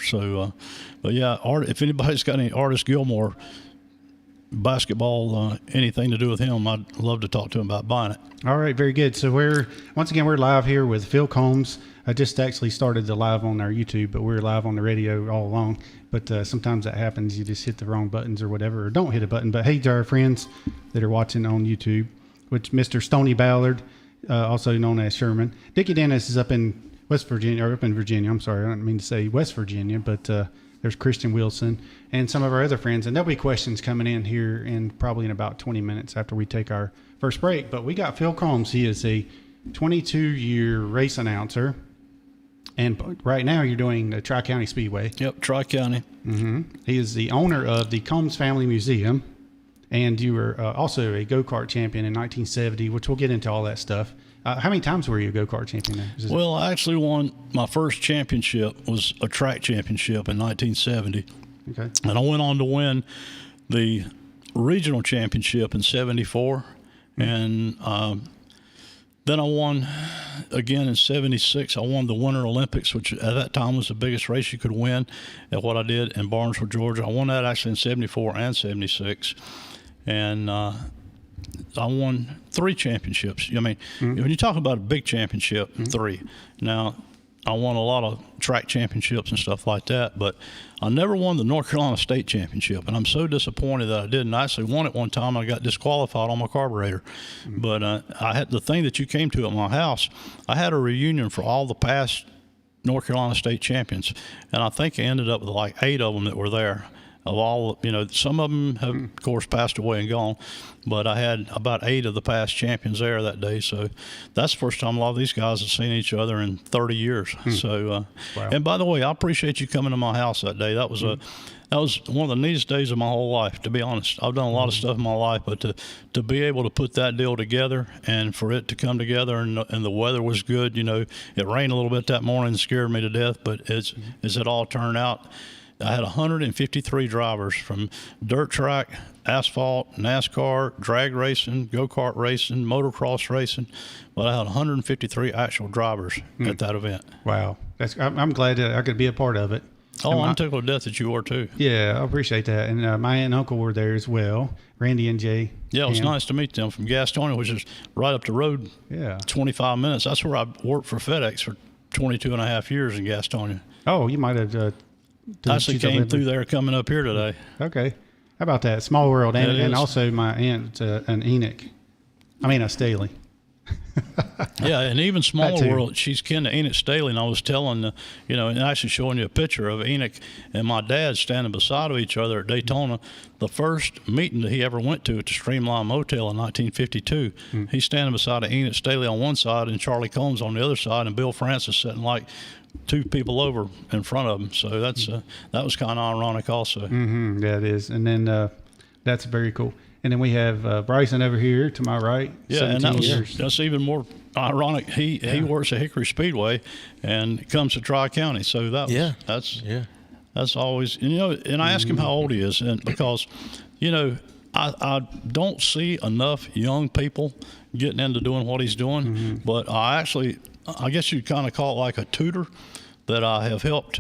So, but yeah, if anybody's got any Artis Gilmore basketball, anything to do with him, I'd love to talk to him about buying it. All right, very good. So we're live here with Phil Combs. I just actually started the live on our YouTube, but we're live on the radio all along. But sometimes that happens. You just hit the wrong buttons or whatever, or don't hit a button. But hey to our friends that are watching on YouTube, which Mr. Stoney Ballard, also known as Sherman. Dickie Dennis is up in West Virginia, or up in Virginia. I'm sorry, I don't mean to say West Virginia, but there's Christian Wilson and some of our other friends. And there'll be questions coming in here probably in about 20 minutes after we take our first break. But we got Phil Combs. He is a 22-year race announcer. And right now you're doing the Tri-County Speedway. Yep, Tri-County. Mm-hmm. He is the owner of the Combs Family Museum. And you were also a go-kart champion in 1970, which we'll get into all that stuff. How many times were you a go-kart champion there? Well, I actually won my first championship, was a track championship in 1970. Okay. And I went on to win the regional championship in 74. Mm-hmm. And then I won again in 76. I won the Winter Olympics, which at that time was the biggest race you could win at what I did in Barnesville, Georgia. I won that actually in 74 and 76. And I won 3 championships. I mean, when you talk about a big championship, 3. Now, I won a lot of track championships and stuff like that, but I never won the North Carolina State Championship, and I'm so disappointed that I didn't. I actually won it one time, and I got disqualified on my carburetor. But I had the thing that you came to at my house. I had a reunion for all the past North Carolina State champions, and I think I ended up with like 8 of them that were there. Of all, some of them have, of course, passed away and gone, but I had about 8 of the past champions there that day. So that's the first time a lot of these guys have seen each other in 30 years. So, wow. And by the way, I appreciate you coming to my house that day. That was one of the neatest days of my whole life, to be honest. I've done a lot of stuff in my life, but to be able to put that deal together and for it to come together and the weather was good. It rained a little bit that morning and scared me to death, but as it all turned out, I had 153 drivers from dirt track, asphalt, NASCAR, drag racing, go-kart racing, motocross racing. But I had 153 actual drivers at that event. Wow. I'm glad that I could be a part of it. Oh, I'm tickled to death that you were too. Yeah, I appreciate that. And my aunt and uncle were there as well, Randy and Jay. Yeah, it was nice to meet them from Gastonia, which is right up the road. Yeah. 25 minutes. That's where I worked for FedEx for 22 and a half years in Gastonia. Oh, you might have... actually came through there coming up here today. Okay. How about that? Small world. And also my aunt, an Enoch. A Staley. Yeah, and even smaller world, she's kin to Enoch Staley. And I was telling, and actually showing you a picture of Enoch and my dad standing beside of each other at Daytona. The first meeting that he ever went to at the Streamline Motel in 1952. He's standing beside of Enoch Staley on one side and Charlie Combs on the other side, and Bill Francis sitting like 2 people over in front of him. So that was kind of ironic also. Mm-hmm. Yeah, it is. And then that's very cool. And then we have Bryson over here to my right. Yeah, and that's even more ironic. He works at Hickory Speedway and comes to Tri-County. So that's always, and I ask him how old he is, and because, I don't see enough young people getting into doing what he's doing, but I guess you'd kind of call it like a tutor that I have helped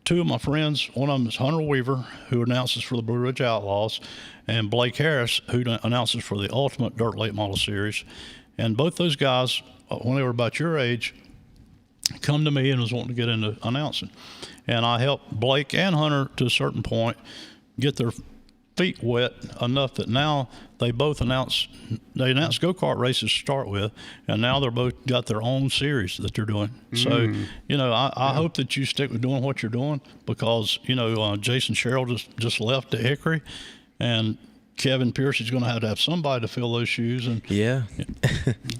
2 of my friends. One of them is Hunter Weaver, who announces for the Blue Ridge Outlaws, and Blake Harris, who announces for the Ultimate Dirt Late Model Series. And both those guys, when they were about your age, come to me and was wanting to get into announcing. And I helped Blake and Hunter to a certain point get their feet wet enough that now they both announced go-kart races to start with, and now they're both got their own series that they're doing. So, I hope that you stick with doing what you're doing, because, Jason Sherrill just left at Hickory, and Kevin Pierce is going to have somebody to fill those shoes. And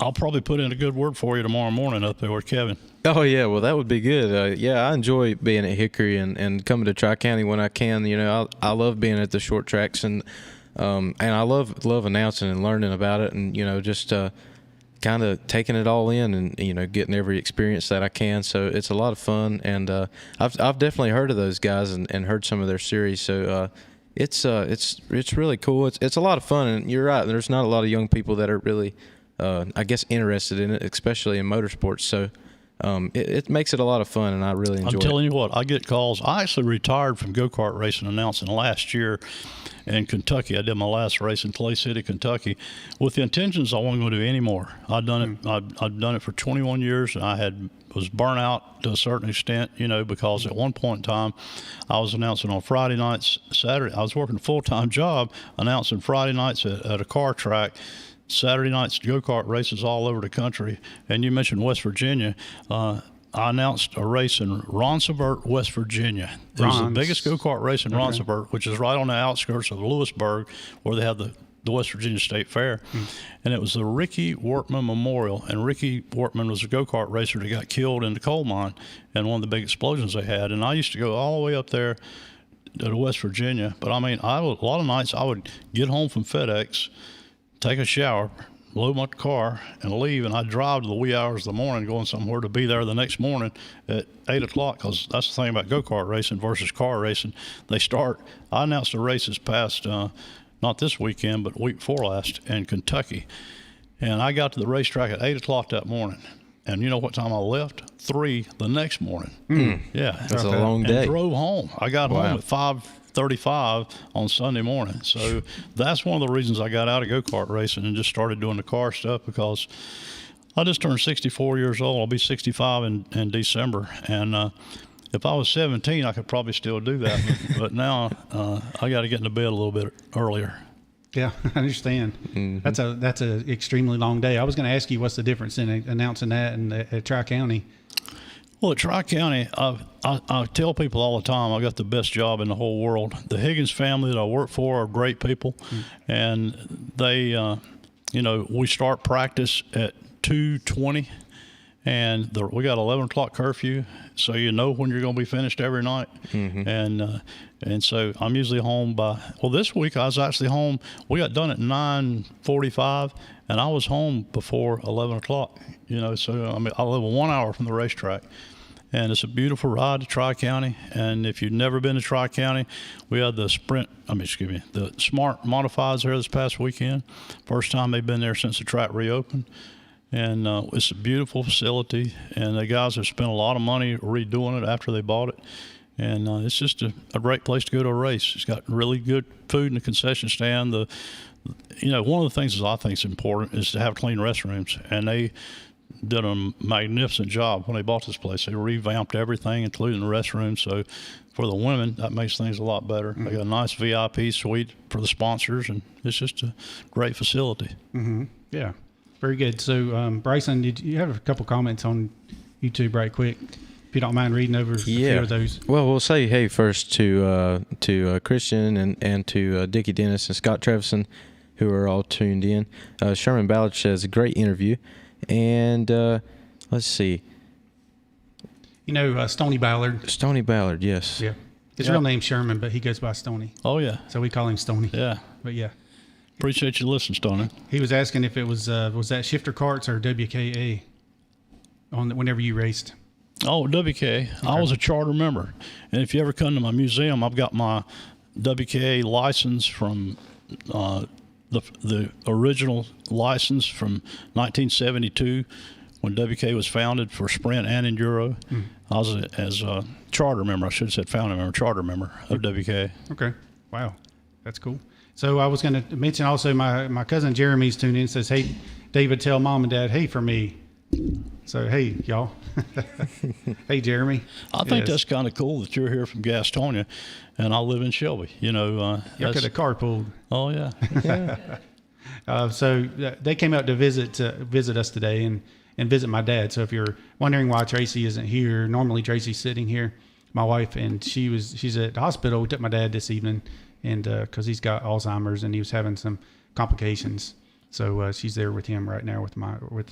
I'll probably put in a good word for you tomorrow morning up there with Kevin. Oh, yeah. Well, that would be good. I enjoy being at Hickory and coming to Tri-County when I can. I love being at the short tracks, and I love announcing and learning about it, and, just kind of taking it all in and, getting every experience that I can. So it's a lot of fun. And I've definitely heard of those guys and heard some of their series. So it's really cool. It's a lot of fun, and you're right. There's not a lot of young people that are really, I guess, interested in it, especially in motorsports. So it makes it a lot of fun, and I really enjoy it. I'm telling you what, I get calls. I actually retired from go-kart racing announcing last year in Kentucky. I did my last race in Clay City, Kentucky, with the intentions I wasn't going to do any more. I've done it. I've done it for 21 years, and I was burnt out to a certain extent, because at one point in time, I was announcing on Friday nights, Saturday. I was working a full-time job announcing Friday nights at a car track. Saturday nights go-kart races all over the country. And you mentioned West Virginia. I announced a race in Ronceverte, West Virginia. It was the biggest go-kart race in Ronceverte, which is right on the outskirts of Lewisburg, where they have the West Virginia State Fair. And it was the Ricky Wortman Memorial. And Ricky Wortman was a go-kart racer that got killed in the coal mine in one of the big explosions they had. And I used to go all the way up there to West Virginia. But, a lot of nights I would get home from FedEx, take a shower, load my car, and leave, and I'd drive to the wee hours of the morning going somewhere to be there the next morning at 8 o'clock, because that's the thing about go-kart racing versus car racing. I announced the races past, not this weekend, but week before last in Kentucky, and I got to the racetrack at 8 o'clock that morning. And you know what time I left? 3 the next morning. Yeah. That's a long day. And drove home. I got home at 5:35 on Sunday morning. So that's one of the reasons I got out of go-kart racing and just started doing the car stuff, because I just turned 64 years old. I'll be 65 in December. And if I was 17, I could probably still do that. But now I got to get into bed a little bit earlier. Yeah, I understand. That's a extremely long day. I was going to ask you what's the difference in announcing that and at Tri-County. Well, at Tri-County, I tell people all the time I got the best job in the whole world. The Higgins family that I work for are great people, and they, we start practice at 2:20, and we got 11 o'clock curfew, so you know when you're going to be finished every night. And so I'm usually home this week I was actually home. We got done at 9:45, and I was home before 11 o'clock. So I live 1 hour from the racetrack. And it's a beautiful ride to Tri-County. And if you've never been to Tri-County, we had the the Smart Modifieds there this past weekend. First time they've been there since the track reopened. And it's a beautiful facility. And the guys have spent a lot of money redoing it after they bought it. And it's just a great place to go to a race. It's got really good food in the concession stand. One of the things that I think is important is to have clean restrooms. And they did a magnificent job when they bought this place. They revamped everything, including the restrooms. So for the women, that makes things a lot better. They got a nice VIP suite for the sponsors, and it's just a great facility. Yeah, very good. So, Bryson, did you have a couple comments on YouTube right quick? If you don't mind reading over a few of those. Well, we'll say hey first to Christian and to Dickie Dennis and Scott Trevison, who are all tuned in. Sherman Ballard says a great interview. And let's see. Stony Ballard. Stony Ballard, yes. Yeah. His real name's Sherman, but he goes by Stony. Oh, yeah. So we call him Stony. Yeah. But yeah. Appreciate you listening, Stony. He was asking if it was that Shifter Karts or WKA whenever you raced. Oh, WKA. Okay. I was a charter member. And if you ever come to my museum, I've got my WKA license from the original license from 1972 when WK was founded for Sprint and Enduro. I was as a charter member. I should have said founding member, charter member of WK. Okay. Wow. That's cool. So I was going to mention also my cousin Jeremy's tuned in and says, hey, David, tell mom and dad, hey for me. So, hey, y'all. Hey, Jeremy. I think that's kind of cool that you're here from Gastonia and I live in Shelby. You could have carpooled. Oh, yeah. So they came out to visit us today and visit my dad. So if you're wondering why Tracy isn't here, normally Tracy's sitting here, my wife, and she's at the hospital. We took my dad this evening, and because he's got Alzheimer's and he was having some complications. So she's there with him right now with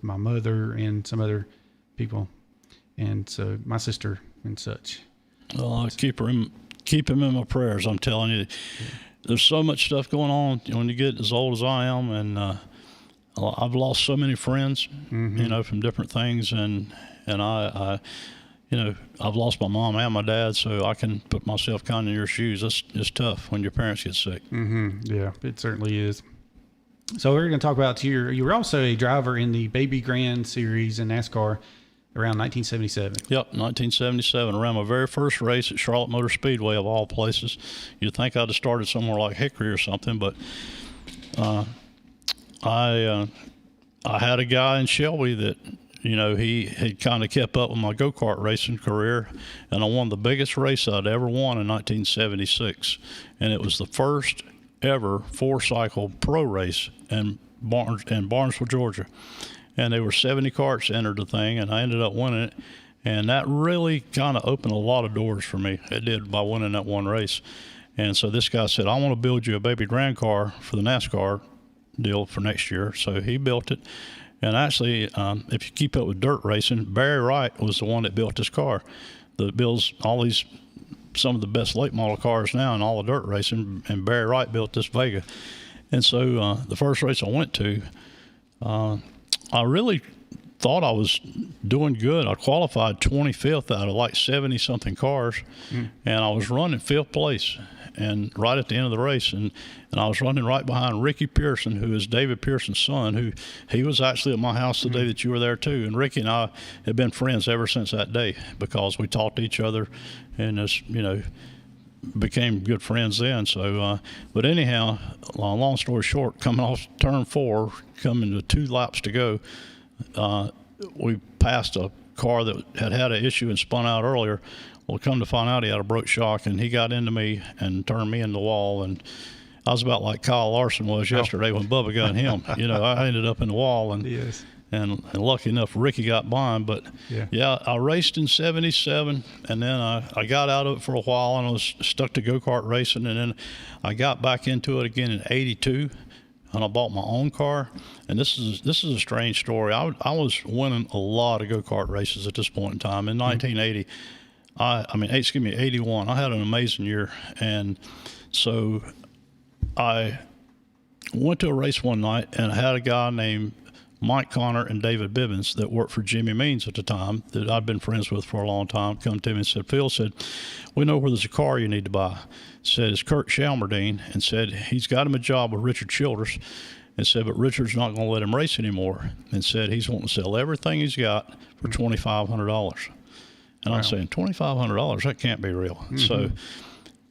my mother and some other people, and so my sister and such. Well, I'll keep him in my prayers. I'm telling you, there's so much stuff going on when you get as old as I am, and I've lost so many friends, from different things, and I I've lost my mom and my dad, so I can put myself kind of in your shoes. It's tough when your parents get sick. Yeah, it certainly is. So we're going to talk about you were also a driver in the Baby Grand Series in NASCAR. Around 1977. Yep, 1977. Around my very first race at Charlotte Motor Speedway, of all places. You'd think I'd have started somewhere like Hickory or something, but I had a guy in Shelby that, you know, he had kind of kept up with my go-kart racing career, and I won the biggest race I'd ever won in 1976, and it was the first ever four-cycle pro race in Barnesville, Georgia. And there were 70 carts entered the thing, and I ended up winning it. And that really kind of opened a lot of doors for me. It did, by winning that one race. And so this guy said, I want to build you a baby grand car for the NASCAR deal for next year. So he built it. And actually, if you keep up with dirt racing, Barry Wright was the one that built this car that builds some of the best late model cars now in all the dirt racing. And Barry Wright built this Vega. And so the first race I went to, I really thought I was doing good. I qualified 25th out of like 70-something cars, and I was running 5th place. And right at the end of the race, and I was running right behind Ricky Pearson, who is David Pearson's son, who he was actually at my house the day that you were there too. And Ricky and I have been friends ever since that day because we talked to each other and just, you know, became good friends then. So, but anyhow, long story short, coming off turn 4, coming to 2 laps to go, we passed a car that had an issue and spun out earlier. Well, come to find out, he had a broke shock, and he got into me and turned me into the wall. And I was about like Kyle Larson was yesterday when Bubba got him. You know, I ended up in the wall, and Yes. and lucky enough, Ricky got by him. But yeah, I raced in '77, and then I got out of it for a while, and I was stuck to go-kart racing, and then I got back into it again in '82. And I bought my own car, and this is a strange story. I was winning a lot of go-kart races at this point in time. In 1980, 81, I had an amazing year. And so I went to a race one night, and I had a guy named Mike Connor and David Bibbins that worked for Jimmy Means at the time that I'd been friends with for a long time come to me and said, Phil, said, we know where there's a car you need to buy. Said, it's Kurt Shalmerdine, and said he's got him a job with Richard Childress, and said, but Richard's not going to let him race anymore, and said he's wanting to sell everything he's got for $2,500. And I'm saying, $2,500? That can't be real. So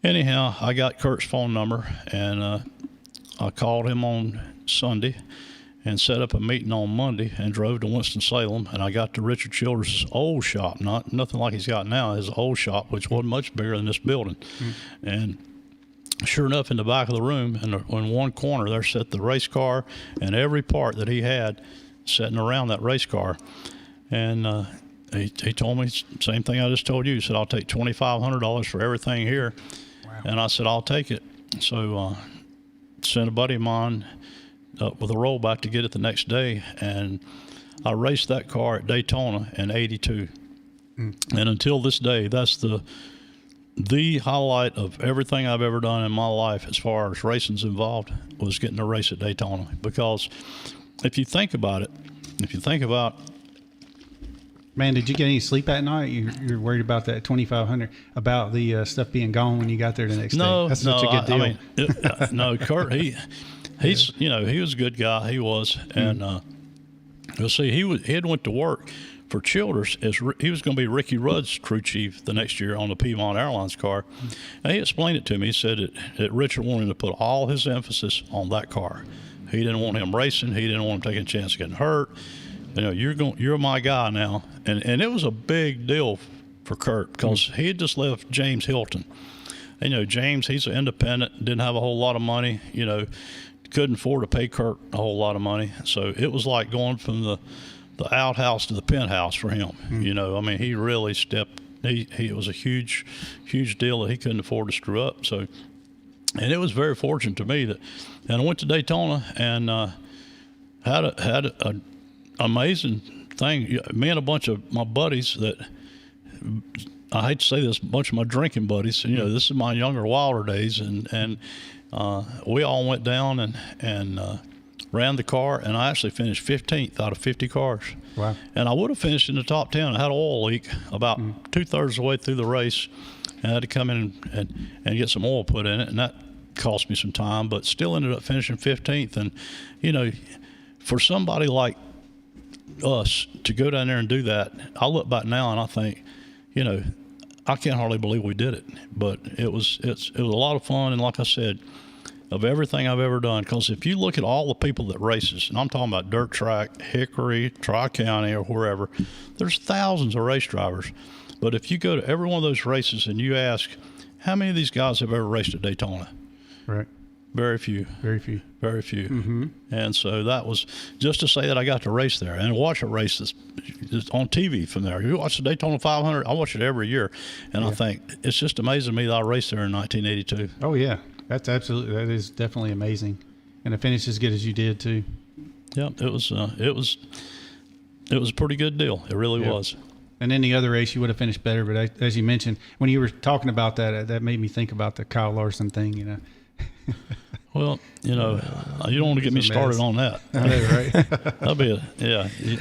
anyhow, I got Kurt's phone number, and I called him on Sunday and set up a meeting on Monday and drove to Winston-Salem, and I got to Richard Childress' old shop, nothing like he's got now, his old shop, which wasn't much bigger than this building. And sure enough, in the back of the room, in one corner, there sat the race car and every part that he had sitting around that race car. And he told me the same thing I just told you. He said, I'll take $2,500 for everything here. Wow. And I said, I'll take it. So sent a buddy of mine up with a rollback to get it the next day, and I raced that car at Daytona in '82. And until this day, that's the highlight of everything I've ever done in my life as far as racing's involved, was getting to race at Daytona. Because if you think about it, Man, did you get any sleep at night? You're worried about that 2,500, about the stuff being gone when you got there the next day? That's such a good deal. No, Kurt, he's you know, he was a good guy. He was, and you'll see, he had went to work for Childress as he was going to be Ricky Rudd's crew chief the next year on the Piedmont Airlines car. And he explained it to me. He said that Richard wanted to put all his emphasis on that car. He didn't want him racing. He didn't want him taking a chance of getting hurt. You know, you're my guy now. And it was a big deal for Kurt because he had just left James Hilton. And, you know, James, he's an independent, didn't have a whole lot of money, you know, couldn't afford to pay Kurt a whole lot of money. So it was like going from the outhouse to the penthouse for him. You know, I mean, he really it was a huge deal that he couldn't afford to screw up. So, and it was very fortunate to me and I went to Daytona and had a amazing thing. Me and a bunch of my buddies that, I hate to say this, a bunch of my drinking buddies, you know, this is my younger, wilder days, and we all went down and ran the car, and I actually finished 15th out of 50 cars. Wow. And I would have finished in the top 10. I had an oil leak about 2/3 of the way through the race, and I had to come in and get some oil put in it, and that cost me some time, but still ended up finishing 15th. And, you know, for somebody like us to go down there and do that, I look back now and I think, you know, I can't hardly believe we did it. But it was a lot of fun, and like I said, of everything I've ever done, because if you look at all the people that races, and I'm talking about dirt track, Hickory, Tri-County, or wherever, there's thousands of race drivers. But if you go to every one of those races and you ask, how many of these guys have ever raced at Daytona? Right. Very few. Very few. Very few. Mm-hmm. And so that was just to say that I got to race there and watch a race that's on TV from there. You watch the Daytona 500, I watch it every year. And I think it's just amazing to me that I raced there in 1982. Oh, yeah. That is definitely amazing. And to finish as good as you did, too. Yeah, it was a pretty good deal. It really was. And any other race, you would have finished better. But as you mentioned, when you were talking about that, that made me think about the Kyle Larson thing, you know. Well, you know, you don't want to get me started on that. I know, right? That'll be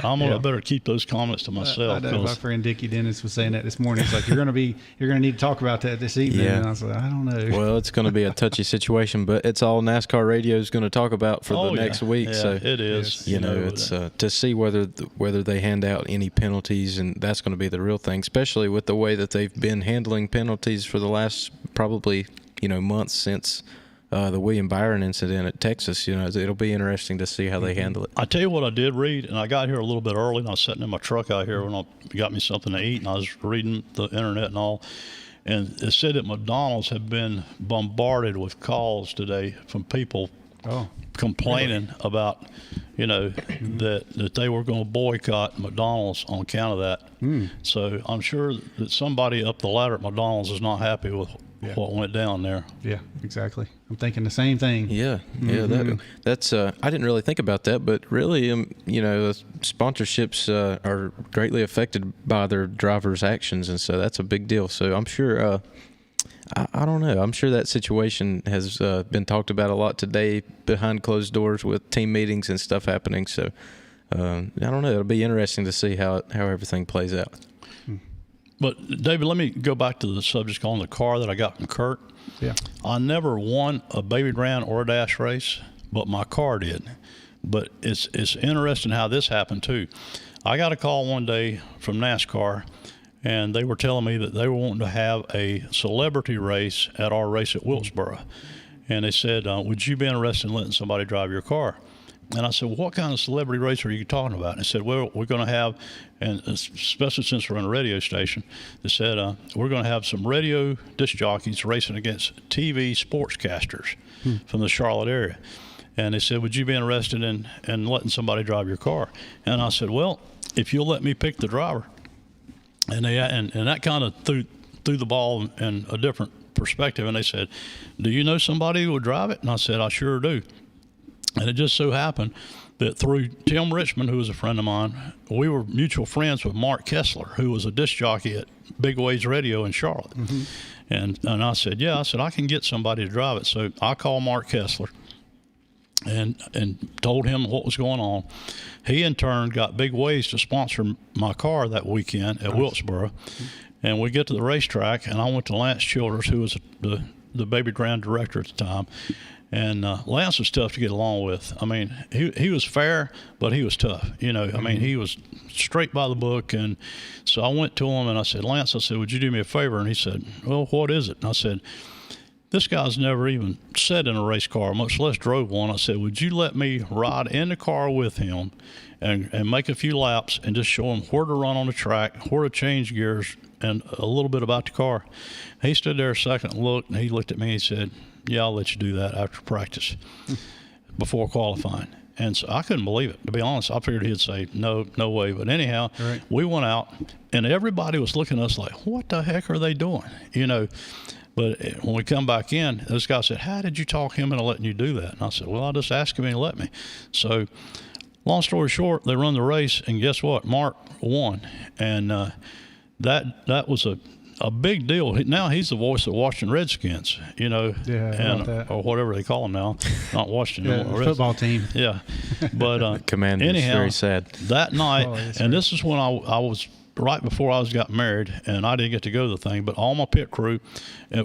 I better keep those comments to myself. I know. My friend Dickie Dennis was saying that this morning. He's like, you're going to need to talk about that this evening. Yeah. And I was like, I don't know. Well, it's going to be a touchy situation, but it's all NASCAR radio is going to talk about for the next week. Yeah, so it is. You know, it's to see whether they hand out any penalties, and that's going to be the real thing, especially with the way that they've been handling penalties for the last probably months since the William Byron incident at Texas. You know, it'll be interesting to see how they handle it. I tell you what I did read, and I got here a little bit early, and I was sitting in my truck out here when I got me something to eat, and I was reading the internet and all, and it said that McDonald's had been bombarded with calls today from people complaining about, that they were going to boycott McDonald's on account of that. So I'm sure that somebody up the ladder at McDonald's is not happy with what went down there. Yeah, exactly. I'm thinking the same thing. Yeah, that's. I didn't really think about that, but really, sponsorships are greatly affected by their drivers' actions, and so that's a big deal. So I'm sure. I don't know. I'm sure that situation has been talked about a lot today behind closed doors with team meetings and stuff happening. So I don't know. It'll be interesting to see how everything plays out. But, David, let me go back to the subject on the car that I got from Kurt. Yeah. I never won a baby grand or a dash race, but my car did. But it's interesting how this happened, too. I got a call one day from NASCAR, and they were telling me that they were wanting to have a celebrity race at our race at Wilkesboro. And they said, would you be interested in letting somebody drive your car? And I said, well, what kind of celebrity race are you talking about? And they said, well, we're going to have, and especially since we're on a radio station, they said, we're going to have some radio disc jockeys racing against TV sportscasters from the Charlotte area. And they said, would you be interested in letting somebody drive your car? And I said, well, if you'll let me pick the driver. And that kind of threw the ball in a different perspective. And they said, do you know somebody who would drive it? And I said, I sure do. And it just so happened that through Tim Richmond, who was a friend of mine, we were mutual friends with Mark Kessler, who was a disc jockey at Big Waves Radio in Charlotte. Mm-hmm. And I said, I can get somebody to drive it. So I called Mark Kessler and told him what was going on. He, in turn, got Big Waves to sponsor my car that weekend at Wilkesboro. Mm-hmm. And we get to the racetrack, and I went to Lance Childers, who was the baby grand director at the time. And Lance was tough to get along with. I mean, he was fair, but he was tough. I mean, he was straight by the book. And so I went to him and I said, Lance, would you do me a favor? And he said, well, what is it? And I said, this guy's never even sat in a race car, much less drove one. I said, would you let me ride in the car with him and make a few laps and just show him where to run on the track, where to change gears, and a little bit about the car? He stood there a second and looked, and he looked at me and he said, yeah, I'll let you do that after practice before qualifying. And so I couldn't believe it. To be honest, I figured he'd say, no way. But anyhow, we went out, and everybody was looking at us like, what the heck are they doing? But when we come back in, this guy said, how did you talk him into letting you do that? And I said, well, I just asked him and he let me. So long story short, they run the race, and guess what? Mark won. And that was a big deal. Now he's the voice of Washington Redskins, or whatever they call him now. Not Washington. Football team. Yeah. But Commanders, anyhow, very sad. That night, this is when I was right before I got married, and I didn't get to go to the thing, but all my pit crew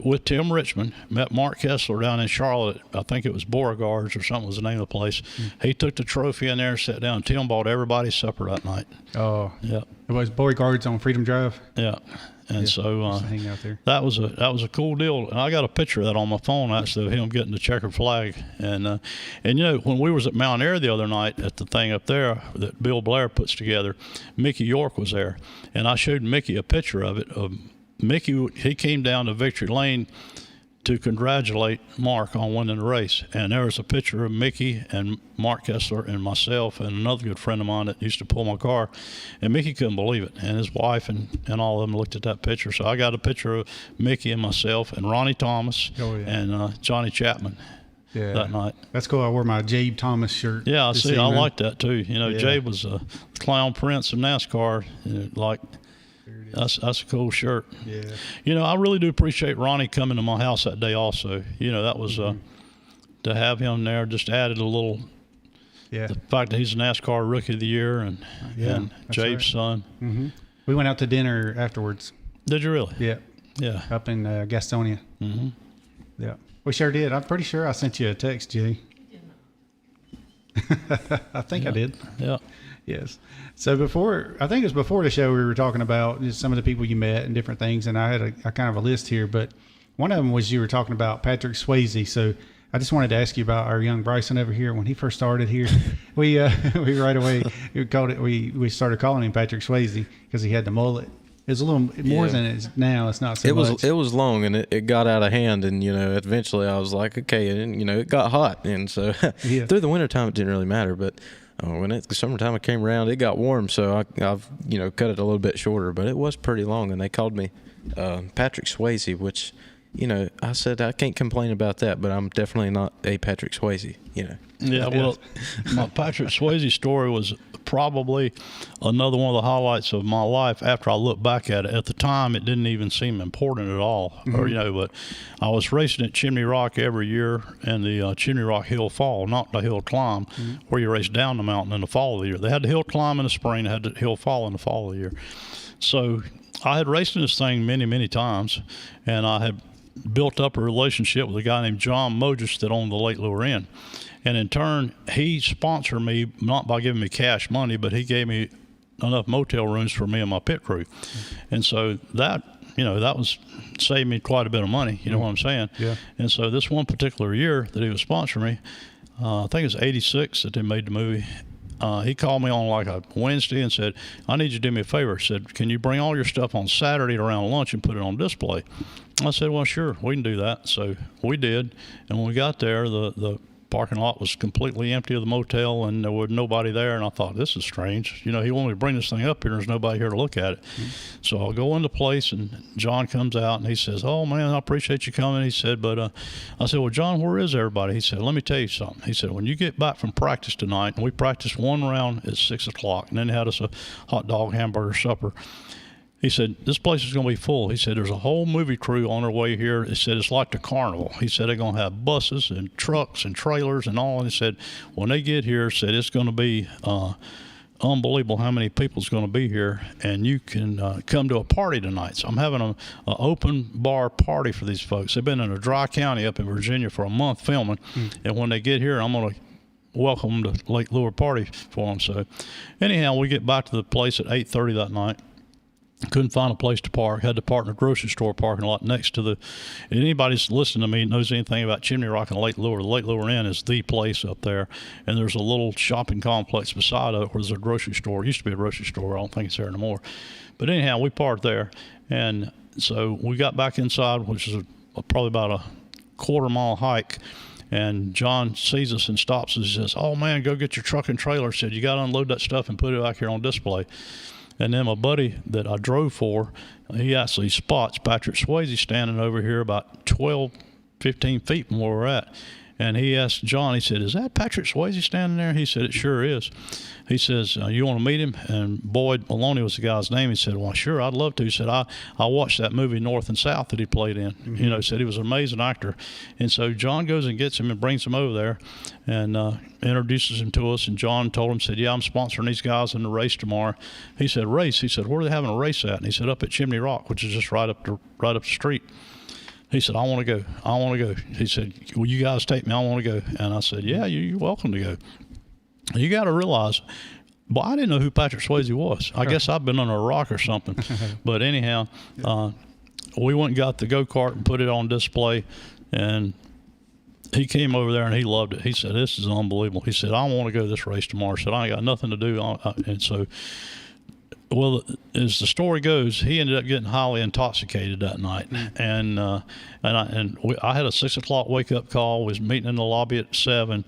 with Tim Richmond met Mark Kessler down in Charlotte. I think it was Beauregard's or something was the name of the place. He took the trophy in there and sat down. Tim bought everybody supper that night. Oh, yeah. It was Beauregard's on Freedom Drive. Yeah. And so hang out there. that was a cool deal, and I got a picture of that on my phone actually of him getting the checkered flag. And you know, when we was at Mount Air the other night at the thing up there that Bill Blair puts together, Mickey York was there, and I showed Mickey a picture of it. Mickey, he came down to Victory Lane to congratulate Mark on winning the race, and there was a picture of Mickey and Mark Kessler and myself and another good friend of mine that used to pull my car, and Mickey couldn't believe it, and his wife and all of them looked at that picture. So I got a picture of Mickey and myself and Ronnie Thomas and Johnny Chapman that night. That's cool. I wore my Jabe Thomas shirt. Yeah, I like that too. You know, Jabe was a clown prince of NASCAR, like. That's a cool shirt. Yeah. You know, I really do appreciate Ronnie coming to my house that day also. You know, that was to have him there just added a little the fact that he's a NASCAR Rookie of the Year and Jabe's son. Mm-hmm. We went out to dinner afterwards. Did you really? Yeah. Yeah. Up in Gastonia. Mm-hmm. Yeah. We sure did. I'm pretty sure I sent you a text, Jay. I think I did. Yeah. Yes. So I think it was before the show, we were talking about just some of the people you met and different things, and I had a kind of a list here, but one of them was you were talking about Patrick Swayze. So I just wanted to ask you about our young Bryson over here. When he first started here, we right away we started calling him Patrick Swayze because he had the mullet. It was a little more than it is now. It's not so much. It was long, and it got out of hand, and you know, eventually I was like, okay, and you know, it got hot, and so through the wintertime it didn't really matter, but when the summertime came around, it got warm, so I've you know, cut it a little bit shorter, but it was pretty long, and they called me Patrick Swayze, which, you know, I said I can't complain about that, but I'm definitely not a Patrick Swayze, you know. Yeah, well, my Patrick Swayze story was probably another one of the highlights of my life after I look back at it. At the time, it didn't even seem important at all, or, you know, but I was racing at Chimney Rock every year in the Chimney Rock Hill Fall, not the hill climb, where you race down the mountain in the fall of the year. They had the hill climb in the spring, they had the hill fall in the fall of the year. So I had raced in this thing many, many times, and I had built up a relationship with a guy named John Mogis that owned the Lake Lure Inn. And in turn, he sponsored me, not by giving me cash money, but he gave me enough motel rooms for me and my pit crew. And so that, you know, that was saved me quite a bit of money, you know what I'm saying? Yeah. And so this one particular year that he was sponsoring me, I think it was 86 that they made the movie. He called me on like a Wednesday and said, I need you to do me a favor. He said, can you bring all your stuff on Saturday around lunch and put it on display? I said, well, sure, we can do that. So we did. And when we got there, the parking lot was completely empty of the motel, and there was nobody there. And I thought, this is strange. You know, he wanted me to bring this thing up here, and there's nobody here to look at it. So I'll go into place, and John comes out, and he says, oh, man, I appreciate you coming. He said, but I said, well, John, where is everybody? He said, let me tell you something. He said, when you get back from practice tonight, and we practiced one round at 6 o'clock, and then they had us a hot dog, hamburger supper. He said, this place is going to be full. He said, there's a whole movie crew on their way here. He said, it's like the carnival. He said, they're going to have buses and trucks and trailers and all. And he said, when they get here, said, it's going to be unbelievable how many people's going to be here. And you can come to a party tonight. So I'm having an open bar party for these folks. They've been in a dry county up in Virginia for a month filming. And when they get here, I'm going to welcome them to Lake Lure party for them. So anyhow, we get back to the place at 8:30 that night. Couldn't find a place to park. Had to park in a grocery store parking lot next to the. And anybody that's listening to me knows anything about Chimney Rock and Lake Lure. The Lake Lure Inn is the place up there, and there's a little shopping complex beside it where there's a grocery store. It used to be a grocery store. I don't think it's there anymore. But anyhow, we parked there, and so we got back inside, which is probably about a quarter-mile hike. And John sees us and stops us and says, "Oh man, go get your truck and trailer." Said, "You got to unload that stuff and put it back here on display." And then my buddy that I drove for, he actually spots Patrick Swayze standing over here about 12, 15 feet from where we're at. And he asked John, he said, "Is that Patrick Swayze standing there?" He said, "It sure is." He says, "You want to meet him?" And Boyd Maloney was the guy's name. He said, "Well, sure, I'd love to." He said, I watched that movie North and South that he played in. You know, said he was an amazing actor. And so John goes and gets him and brings him over there and introduces him to us. And John told him, said, "Yeah, I'm sponsoring these guys in the race tomorrow." He said, "Race?" He said, "Where are they having a race at?" And he said, "Up at Chimney Rock, which is just right up the street." He said, "I want to go. I want to go." He said, "Will you guys take me? I want to go." And I said, "Yeah, you're welcome to go." You got to realize, well, I didn't know who Patrick Swayze was. I guess I've been under a rock or something. But anyhow, we went and got the go-kart and put it on display. And he came over there and he loved it. He said, "This is unbelievable." He said, "I want to go to this race tomorrow." He said, "I ain't got nothing to do." And so, well, as the story goes, he ended up getting highly intoxicated that night, and I had a 6 o'clock wake up call. Was meeting in the lobby at 7,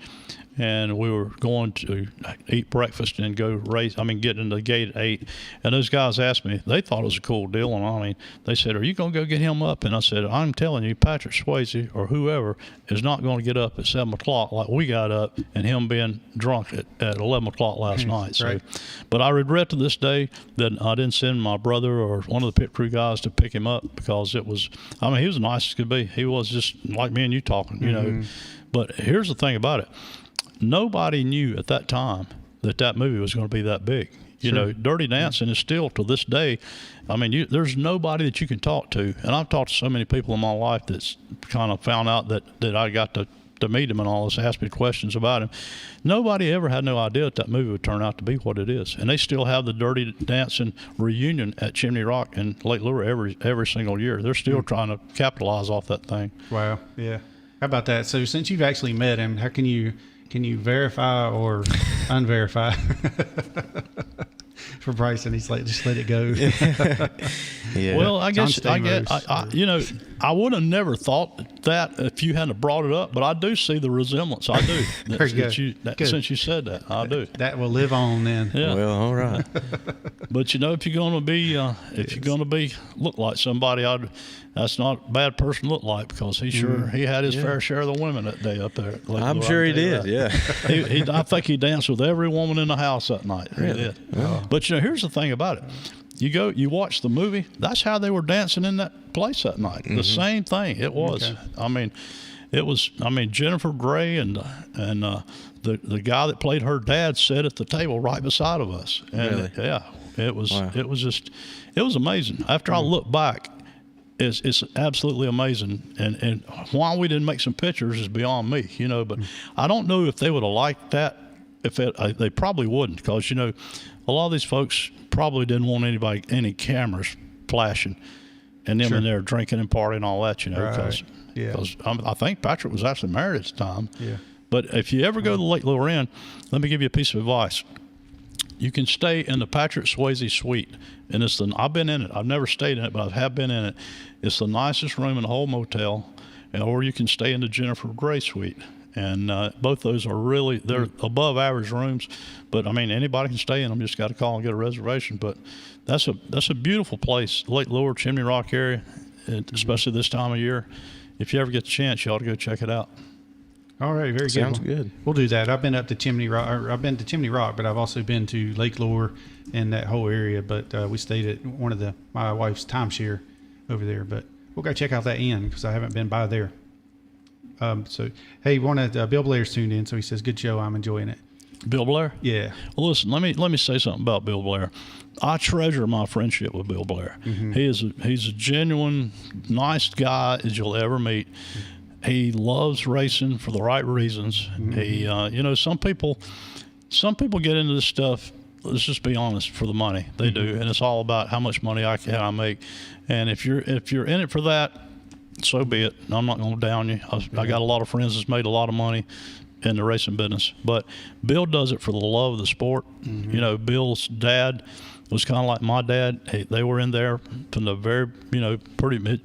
and we were going to eat breakfast and go race. I mean, get in the gate at 8. And those guys asked me, they thought it was a cool deal. And I mean, they said, "Are you going to go get him up?" And I said, "I'm telling you, Patrick Swayze or whoever is not going to get up at 7 o'clock like we got up and him being drunk at 11 o'clock last night." So, right. But I regret to this day that I didn't send my brother or one of the pit crew guys to pick him up, because it was, I mean, he was the nicest could be. He was just like me and you talking, you know. But here's the thing about it. Nobody knew at that time that movie was going to be that big. You know, Dirty Dancing is still, to this day, I mean, there's nobody that you can talk to. And I've talked to so many people in my life that's kind of found out that I got to meet him and all this, asked me questions about him. Nobody ever had no idea that movie would turn out to be what it is. And they still have the Dirty Dancing reunion at Chimney Rock and Lake Lure every single year. They're still trying to capitalize off that thing. Wow. Yeah. How about that? So since you've actually met him, how can you verify or unverify? For Bryson, he's like, just let it go. Yeah. Well, I John guess you know, I would have never thought that if you hadn't brought it up, but I do see the resemblance. I do. Since you said that, I do. That will live on then. Yeah. Well, all right. But you know, if you're going to be, look like somebody, that's not a bad person to look like, because he had his fair share of the women that day up there. I'm sure he did. Yeah. I think he danced with every woman in the house that night. Really? He did. But you know, here's the thing about it. You watch the movie, that's how they were dancing in that place that night. The same thing. It was. Okay. I mean, Jennifer Grey and the guy that played her dad sat at the table right beside of us. And really? Yeah. It was amazing. After I look back, it's absolutely amazing. And why we didn't make some pictures is beyond me, you know, but I don't know if they would have liked that. They probably wouldn't, because, you know, a lot of these folks probably didn't want any cameras flashing and them in there drinking and partying and all that, you know, because I think Patrick was actually married at the time. Yeah. But if you ever go to the Lake Lure Inn, let me give you a piece of advice. You can stay in the Patrick Swayze suite, and I've been in it. I've never stayed in it, but I have been in it. It's the nicest room in the whole motel, or you can stay in the Jennifer Grey suite. And both those are really, they're above average rooms, but I mean, anybody can stay in them. Just got to call and get a reservation. But that's a beautiful place, Lake Lure, Chimney Rock area, especially this time of year. If you ever get the chance, you ought to go check it out. All right, very good. Sounds good. We'll do that. I've been up to Chimney Rock. I've been to Chimney Rock, but I've also been to Lake Lure and that whole area. But we stayed at one of my wife's timeshare over there. But we'll go check out that inn, because I haven't been by there. So, hey, Bill Blair's tuned in, so he says, "Good show. I'm enjoying it." Bill Blair? Yeah. Well, listen, let me say something about Bill Blair. I treasure my friendship with Bill Blair. He's a genuine, nice guy as you'll ever meet. He loves racing for the right reasons. He, you know, some people get into this stuff, let's just be honest, for the money. They do, and it's all about how much money I make. And if you're in it for that, so be it. I'm not going to down you. I got a lot of friends that's made a lot of money in the racing business, but Bill does it for the love of the sport. You know, Bill's dad was kind of like my dad. They were in there from the very, you know,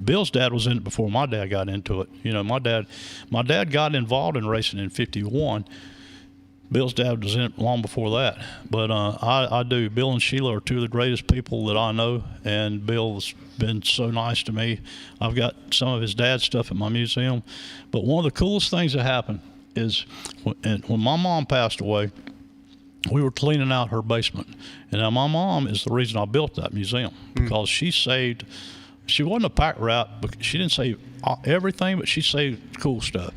Bill's dad was in it before my dad got into it. You know, my dad got involved in racing in '51. Bill's dad was in it long before that. But I do. Bill and Sheila are two of the greatest people that I know, and Bill's been so nice to me. I've got some of his dad's stuff at my museum. But one of the coolest things that happened is when my mom passed away, we were cleaning out her basement. And now my mom is the reason I built that museum, because she wasn't a pack rat, but she didn't save everything, but she saved cool stuff.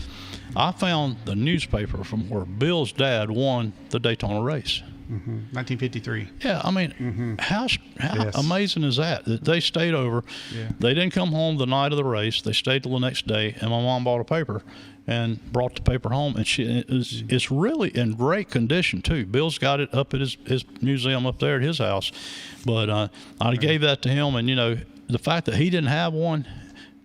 I found the newspaper from where Bill's dad won the Daytona race. 1953. Yeah, I mean, how Yes. amazing is that? That they stayed over. Yeah. They didn't come home the night of the race. They stayed till the next day, and my mom bought a paper and brought the paper home. And it's really in great condition, too. Bill's got it up at his museum up there at his house. But I gave that to him, and, the fact that he didn't have one,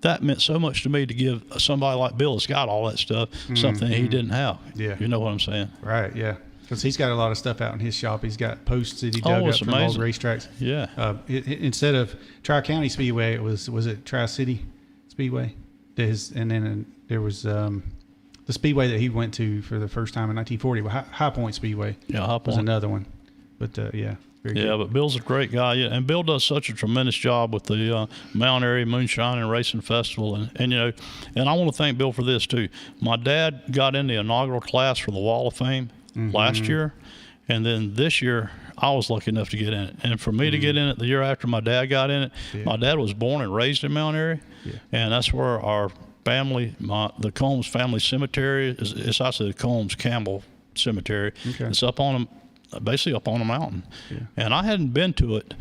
that meant so much to me, to give somebody like Bill that's got all that stuff something he didn't have. Yeah. You know what I'm saying? Right, yeah. Because he's got a lot of stuff out in his shop. He's got posts that he dug up it's from old amazing. racetracks. Yeah. Instead of Tri-County Speedway, it was it Tri-City Speedway? And then there was the Speedway that he went to for the first time in 1940. High Point Speedway. Yeah, High was Point. another one. But, yeah. Very Yeah, good. but Bill's a great guy, and Bill does such a tremendous job with the Mount Airy Moonshine and Racing Festival, and I want to thank Bill for this too. My dad got in the inaugural class for the Wall of Fame last year, and then this year I was lucky enough to get in it. And for me to get in it the year after my dad got in it, my dad was born and raised in Mount Airy, and that's where our family, the Combs family cemetery is. It's actually the Combs Campbell Cemetery. Okay. It's basically up on a mountain. And I hadn't been to it.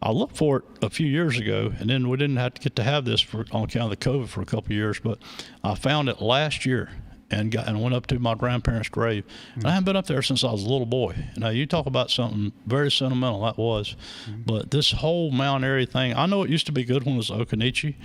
I looked for it a few years ago, and then we didn't get to have this on account of the COVID for a couple of years, but I found it last year and went up to my grandparents' grave. And I haven't been up there since I was a little boy. Now, you talk about something very sentimental, that was. But this whole Mount Airy thing, I know it used to be good when it was Okanichi,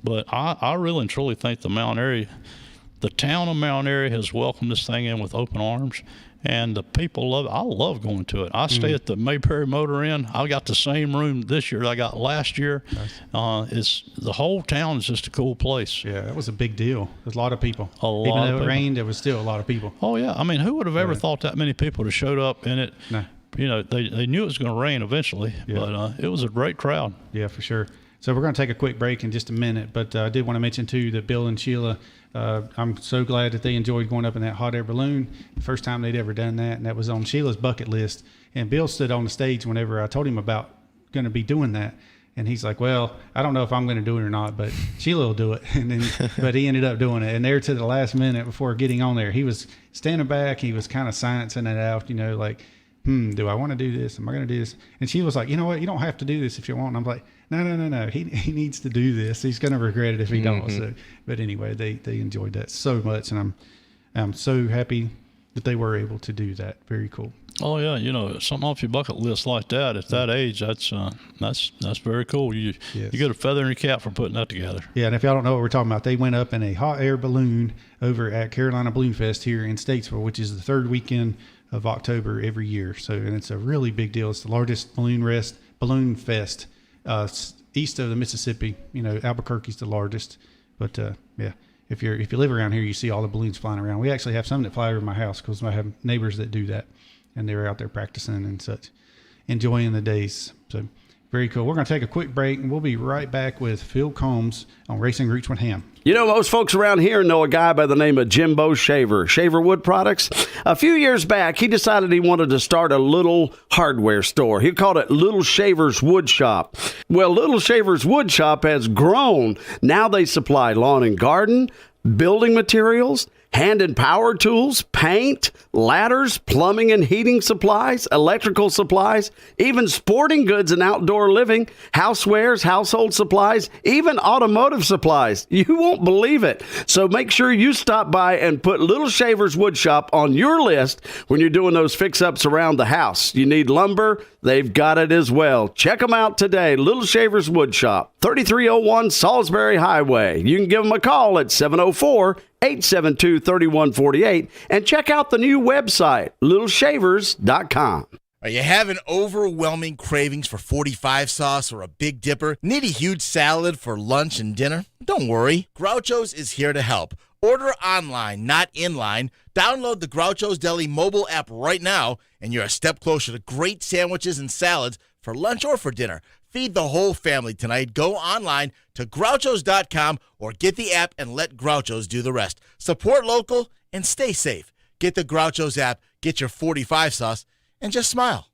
but I really and truly think the town of Mount Airy has welcomed this thing in with open arms. And the people love it. I love going to it. I stay at the Mayberry Motor Inn. I got the same room this year that I got last year. Nice. The whole town is just a cool place. Yeah, that was a big deal. There's a lot of people. Even though people. it rained, there was still a lot of people. Oh, yeah. I mean, who would have ever thought that many people would have showed up in it? No. They knew it was going to rain eventually, but it was a great crowd. Yeah, for sure. So we're going to take a quick break in just a minute, but I did want to mention, too, that Bill and Sheila, I'm so glad that they enjoyed going up in that hot air balloon. The first time they'd ever done that, and that was on Sheila's bucket list. And Bill stood on the stage whenever I told him about going to be doing that. And he's like, well, I don't know if I'm going to do it or not, but Sheila will do it. But he ended up doing it. And there to the last minute before getting on there, he was standing back. He was kind of sciencing it out, like, do I want to do this? Am I going to do this? And she was like, you know what? You don't have to do this if you want. And I'm like, no. He needs to do this. He's going to regret it if he don't. So, but anyway, they enjoyed that so much, and I'm so happy that they were able to do that. Very cool. Oh yeah, something off your bucket list like that at that age, that's very cool. You get a feather in your cap for putting that together. Yeah, and if y'all don't know what we're talking about, they went up in a hot air balloon over at Carolina Balloon Fest here in Statesville, which is the third weekend of October every year. So, and it's a really big deal. It's the largest balloon fest east of the Mississippi. Albuquerque's the largest, but yeah. If you live around here, you see all the balloons flying around. We actually have some that fly over my house because I have neighbors that do that, and they're out there practicing and such, enjoying the days. So very cool. We're going to take a quick break, and we'll be right back with Phil Combs on Racing Roots with Hamm. Most folks around here know a guy by the name of Jimbo Shaver Wood Products. A few years back, he decided he wanted to start a little hardware store. He called it Little Shaver's Wood Shop. Well, Little Shaver's Wood Shop has grown. Now they supply lawn and garden, building materials, hand and power tools, paint, ladders, plumbing and heating supplies, electrical supplies, even sporting goods and outdoor living, housewares, household supplies, even automotive supplies. You won't believe it. So make sure you stop by and put Little Shaver's Wood Shop on your list when you're doing those fix-ups around the house. You need lumber, they've got it as well. Check them out today, Little Shaver's Wood Shop, 3301 Salisbury Highway. You can give them a call at 704-872-3148 and check out the new website, littleshavers.com. Are you having overwhelming cravings for 45 sauce or a Big Dipper? Need a huge salad for lunch and dinner? Don't worry, Groucho's is here to help. Order online, not in-line. Download the Groucho's Deli mobile app right now, and you're a step closer to great sandwiches and salads for lunch or for dinner. Feed the whole family tonight. Go online to Grouchos.com or get the app and let Grouchos do the rest. Support local and stay safe. Get the Grouchos app, get your 45 sauce, and just smile.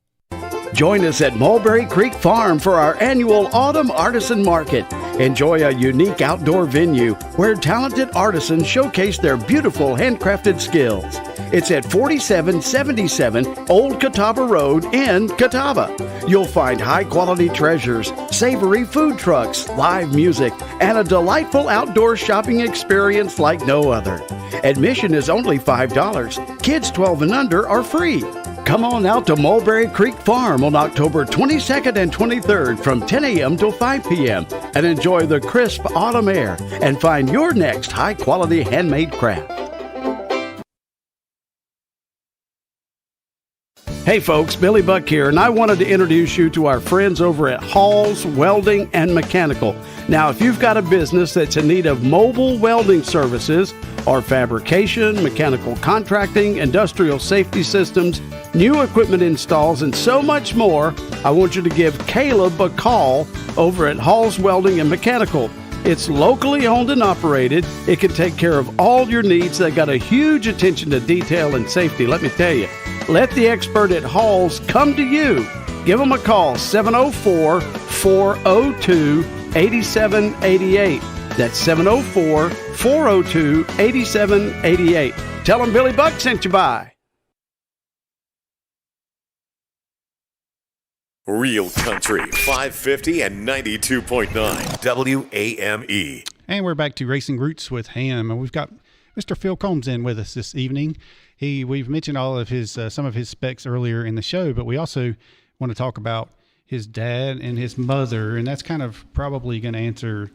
Join us at Mulberry Creek Farm for our annual Autumn Artisan Market. Enjoy a unique outdoor venue where talented artisans showcase their beautiful handcrafted skills. It's at 4777 Old Catawba Road in Catawba. You'll find high-quality treasures, savory food trucks, live music, and a delightful outdoor shopping experience like no other. Admission is only $5. Kids 12 and under are free. Come on out to Mulberry Creek Farm on October 22nd and 23rd from 10 a.m. till 5 p.m. and enjoy the crisp autumn air and find your next high-quality handmade craft. Hey folks, Billy Buck here, and I wanted to introduce you to our friends over at Hall's Welding and Mechanical. Now, if you've got a business that's in need of mobile welding services or fabrication, mechanical contracting, industrial safety systems, new equipment installs, and so much more, I want you to give Caleb a call over at Hall's Welding and Mechanical. It's locally owned and operated. It can take care of all your needs. They got a huge attention to detail and safety, let me tell you. Let the expert at Hall's come to you. Give them a call, 704-402-8788. That's 704-402-8788. Tell them Billy Buck sent you by. Real Country 550 and 92.9 WAME. And we're back to Racing Roots with Hamm, and we've got Mr. Phil Combs in with us this evening. We've mentioned all of his some of his specs earlier in the show, but we also want to talk about his dad and his mother, and that's kind of probably going to answer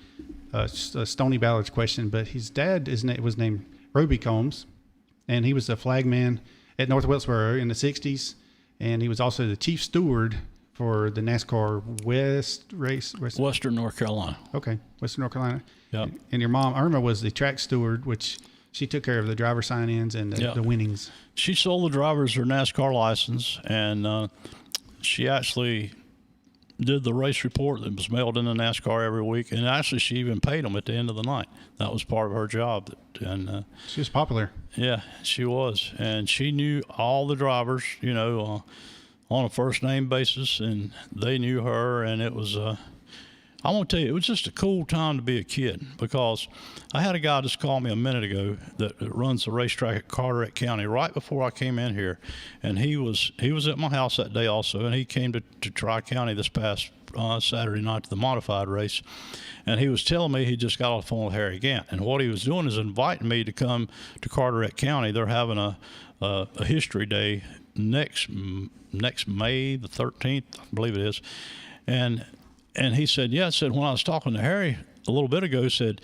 Stony Ballard's question. But his dad was named Roby Combs, and he was a flagman at North Wilkesboro in the 60s, and he was also the chief steward for the NASCAR Western North Carolina. Okay, Western North Carolina. Yep. And your mom, Irma, was the track steward, which she took care of the driver sign-ins and the winnings. She sold the drivers their NASCAR license, and she actually did the race report that was mailed into NASCAR every week. And actually, she even paid them at the end of the night. That was part of her job. And she was popular. Yeah, she was. And she knew all the drivers, on a first-name basis, and they knew her. And it was I want to tell you, it was just a cool time to be a kid, because I had a guy just call me a minute ago that runs the racetrack at Carteret County right before I came in here, and he was at my house that day also, and he came to Tri-County this past Saturday night to the modified race, and he was telling me he just got off the phone with Harry Gant, and what he was doing is inviting me to come to Carteret County. They're having a history day next May the 13th, I believe it is, and he said, when I was talking to Harry a little bit ago, said,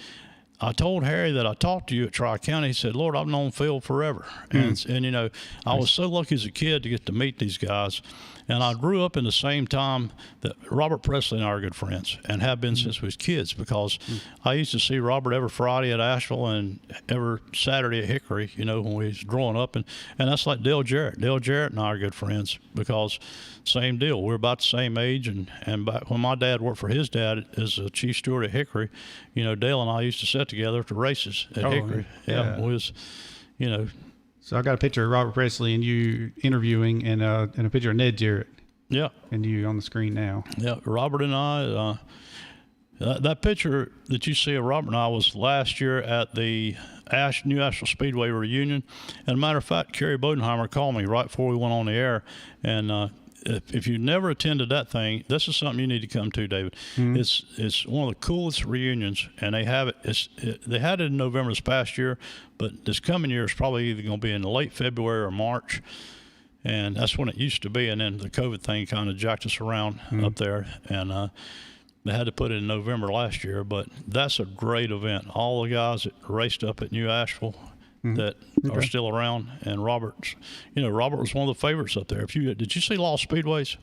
I told Harry that I talked to you at Tri-County. He said, Lord, I've known Phil forever. And I was so lucky as a kid to get to meet these guys. And I grew up in the same time that Robert Presley and I are good friends, and have been since we was kids, because I used to see Robert every Friday at Asheville and every Saturday at Hickory, when we was growing up. And that's like Dale Jarrett. Dale Jarrett and I are good friends, because same deal. We're about the same age. And back when my dad worked for his dad as a chief steward at Hickory, Dale and I used to sit together at the races at Hickory. Yeah. We was, So I got a picture of Robert Presley and you interviewing, and a picture of Ned Jarrett. Yeah. And you on the screen now. Yeah, Robert and I, that picture that you see of Robert and I was last year at the New Asheville Speedway reunion. And a matter of fact, Kerry Bodenheimer called me right before we went on the air, and if you've never attended that thing, this is something you need to come to, David. Mm-hmm. It's one of the coolest reunions, and they have it. They had it in November this past year, but this coming year is probably either going to be in late February or March, and that's when it used to be. And then the COVID thing kind of jacked us around up there, and they had to put it in November last year. But that's a great event. All the guys that raced up at New Asheville that are still around, and Robert was one of the favorites up there. Did you see Lost Speedways?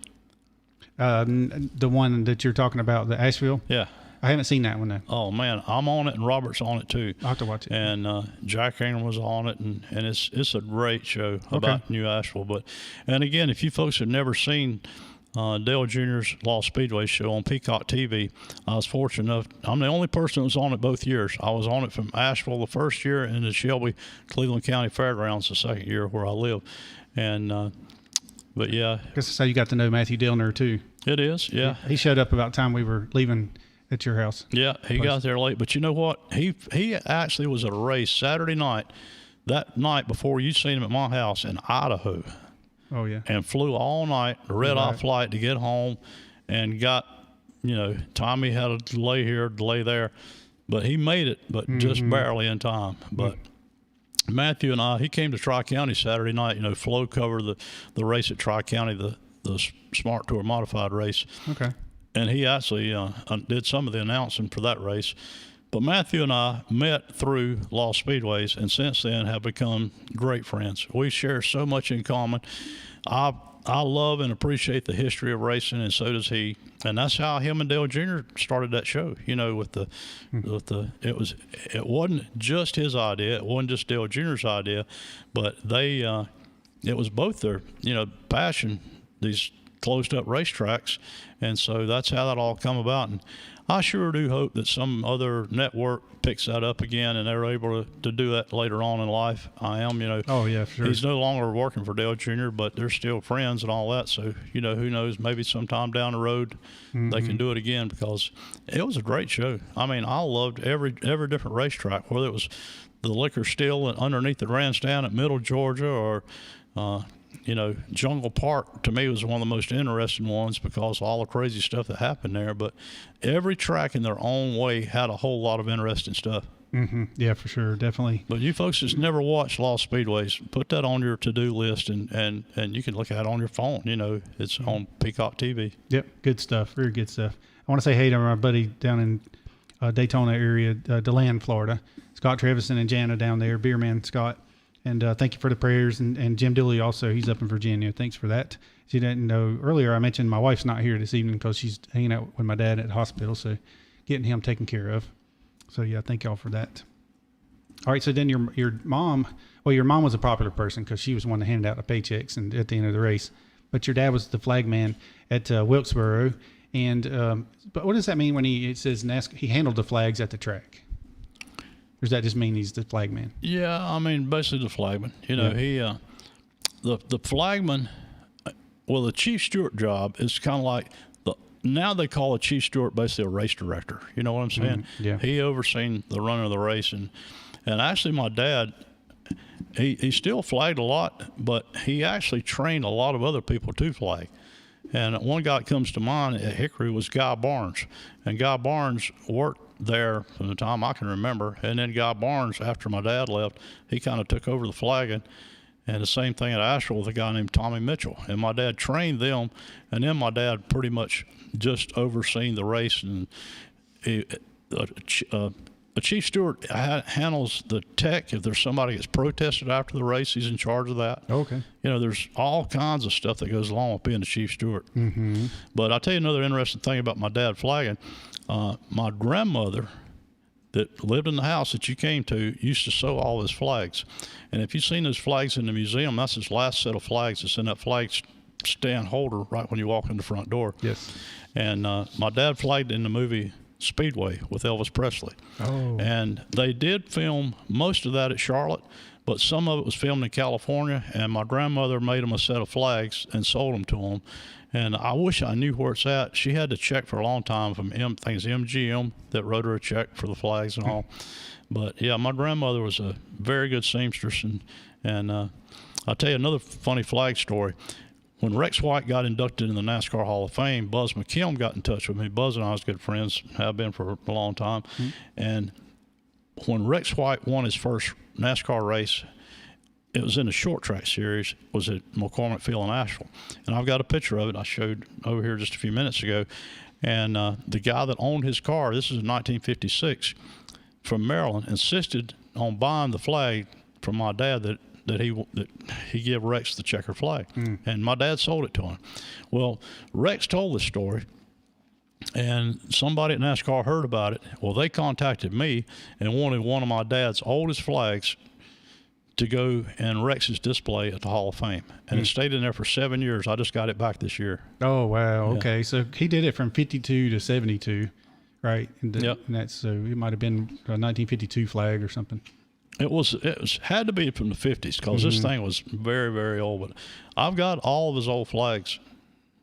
The one that you're talking about, the Asheville? Yeah. I haven't seen that one though. Oh man, I'm on it, and Robert's on it too. I'll have to watch it. And Jack Ingram was on it, and it's a great show about New Asheville. And again, if you folks have never seen Dale Jr.'s Lost Speedway show on Peacock TV. I was fortunate enough. I'm the only person that was on it both years. I was on it from Asheville the first year and the Shelby, Cleveland County Fairgrounds the second year where I live. And but yeah, I guess that's how you got to know Matthew Dillner too. it is. Yeah. He showed up about the time we were leaving at your house. Yeah, he got there late. But you know what? He actually was at a race Saturday night, that night before you seen him at my house in Idaho. Oh yeah. And flew all night, a red-eye flight to get home, and got, Tommy had a delay here, delay there. But he made it, but just barely in time. But Matthew and I, he came to Tri-County Saturday night, Flo covered the race at Tri-County, the Smart Tour Modified race. Okay. And he actually did some of the announcing for that race. But Matthew and I met through Lost Speedways, and since then have become great friends. We share so much in common. I love and appreciate the history of racing, and so does he. And that's how him and Dale Jr. started that show. It wasn't just his idea. It wasn't just Dale Jr.'s idea, but it was both their passion. These closed up racetracks, and so that's how that all come about. And I sure do hope that some other network picks that up again and they're able to do that later on in life. I am, Oh yeah, sure. He's no longer working for Dale Jr., but they're still friends and all that. So, who knows, maybe sometime down the road they can do it again, because it was a great show. I mean, I loved every different racetrack, whether it was the liquor still underneath the grandstand at Middle Georgia or, Jungle Park to me was one of the most interesting ones because of all the crazy stuff that happened there. But every track in their own way had a whole lot of interesting stuff. Mm-hmm. Yeah, for sure, definitely. But you folks that's never watched Lost Speedways, put that on your to-do list, and you can look at it on your phone. It's on Peacock TV. Yep, good stuff. Very good stuff. I want to say hey to my buddy down in Daytona area, DeLand, Florida. Scott Trevison and Jana down there, Beerman Scott. And thank you for the prayers. And Jim Dooley also, he's up in Virginia. Thanks for that. If you didn't know, earlier I mentioned my wife's not here this evening because she's hanging out with my dad at the hospital, so getting him taken care of. So, yeah, thank y'all for that. All right, so then your mom, your mom was a popular person because she was the one that handed out the paychecks and at the end of the race. But your dad was the flag man at Wilkesboro. And but what does that mean when it says NASCAR? He handled the flags at the track? Or does that just mean he's the flagman? Yeah, I mean, basically the flagman. He, the flagman, the Chief Steward job is kind of like, now they call a Chief Steward basically a race director. You know what I'm saying? Yeah. He overseen the running of the race. And actually my dad, he still flagged a lot, but he actually trained a lot of other people to flag. And one guy that comes to mind at Hickory was Guy Barnes. And Guy Barnes worked there from the time I can remember. And then Guy Barnes, after my dad left, he kind of took over the flagging. And the same thing at Asheville with a guy named Tommy Mitchell. And my dad trained them. And then my dad pretty much just overseen the race. And a Chief Steward handles the tech. If there's somebody that's protested after the race, he's in charge of that. Okay. There's all kinds of stuff that goes along with being the Chief Steward. Mm-hmm. But I'll tell you another interesting thing about my dad flagging. My grandmother that lived in the house that you came to used to sew all his flags. And if you've seen those flags in the museum, that's his last set of flags. It's in that flag stand holder right when you walk in the front door. Yes. And my dad flagged in the movie Speedway with Elvis Presley. Oh. And they did film most of that at Charlotte, but some of it was filmed in California, and my grandmother made them a set of flags and sold them to them. And I wish I knew where it's at. She had to check for a long time from MGM that wrote her a check for the flags and all. But yeah, my grandmother was a very good seamstress. And I'll tell you another funny flag story. When Rex White got inducted in the NASCAR Hall of Fame, Buzz McKim got in touch with me. Buzz and I was good friends, have been for a long time. Mm-hmm. And when Rex White won his first NASCAR race, it was in the short track series, was at McCormick Field in Asheville. And I've got a picture of it I showed over here just a few minutes ago. And the guy that owned his car, this is in 1956, from Maryland, insisted on buying the flag from my dad that he gave Rex the checker flag. And my dad sold it to him. Well, Rex told this story, and somebody at NASCAR heard about it. Well, they contacted me and wanted one of my dad's oldest flags to go and Rex's display at the Hall of Fame. And it stayed in there for 7 years. I just got it back this year. Oh, wow. Okay. So he did it from 52 to 72, right? Yep. And that's, so it might have been a 1952 flag or something. It had to be from the 50s because this thing was very, very old. But I've got all of his old flags.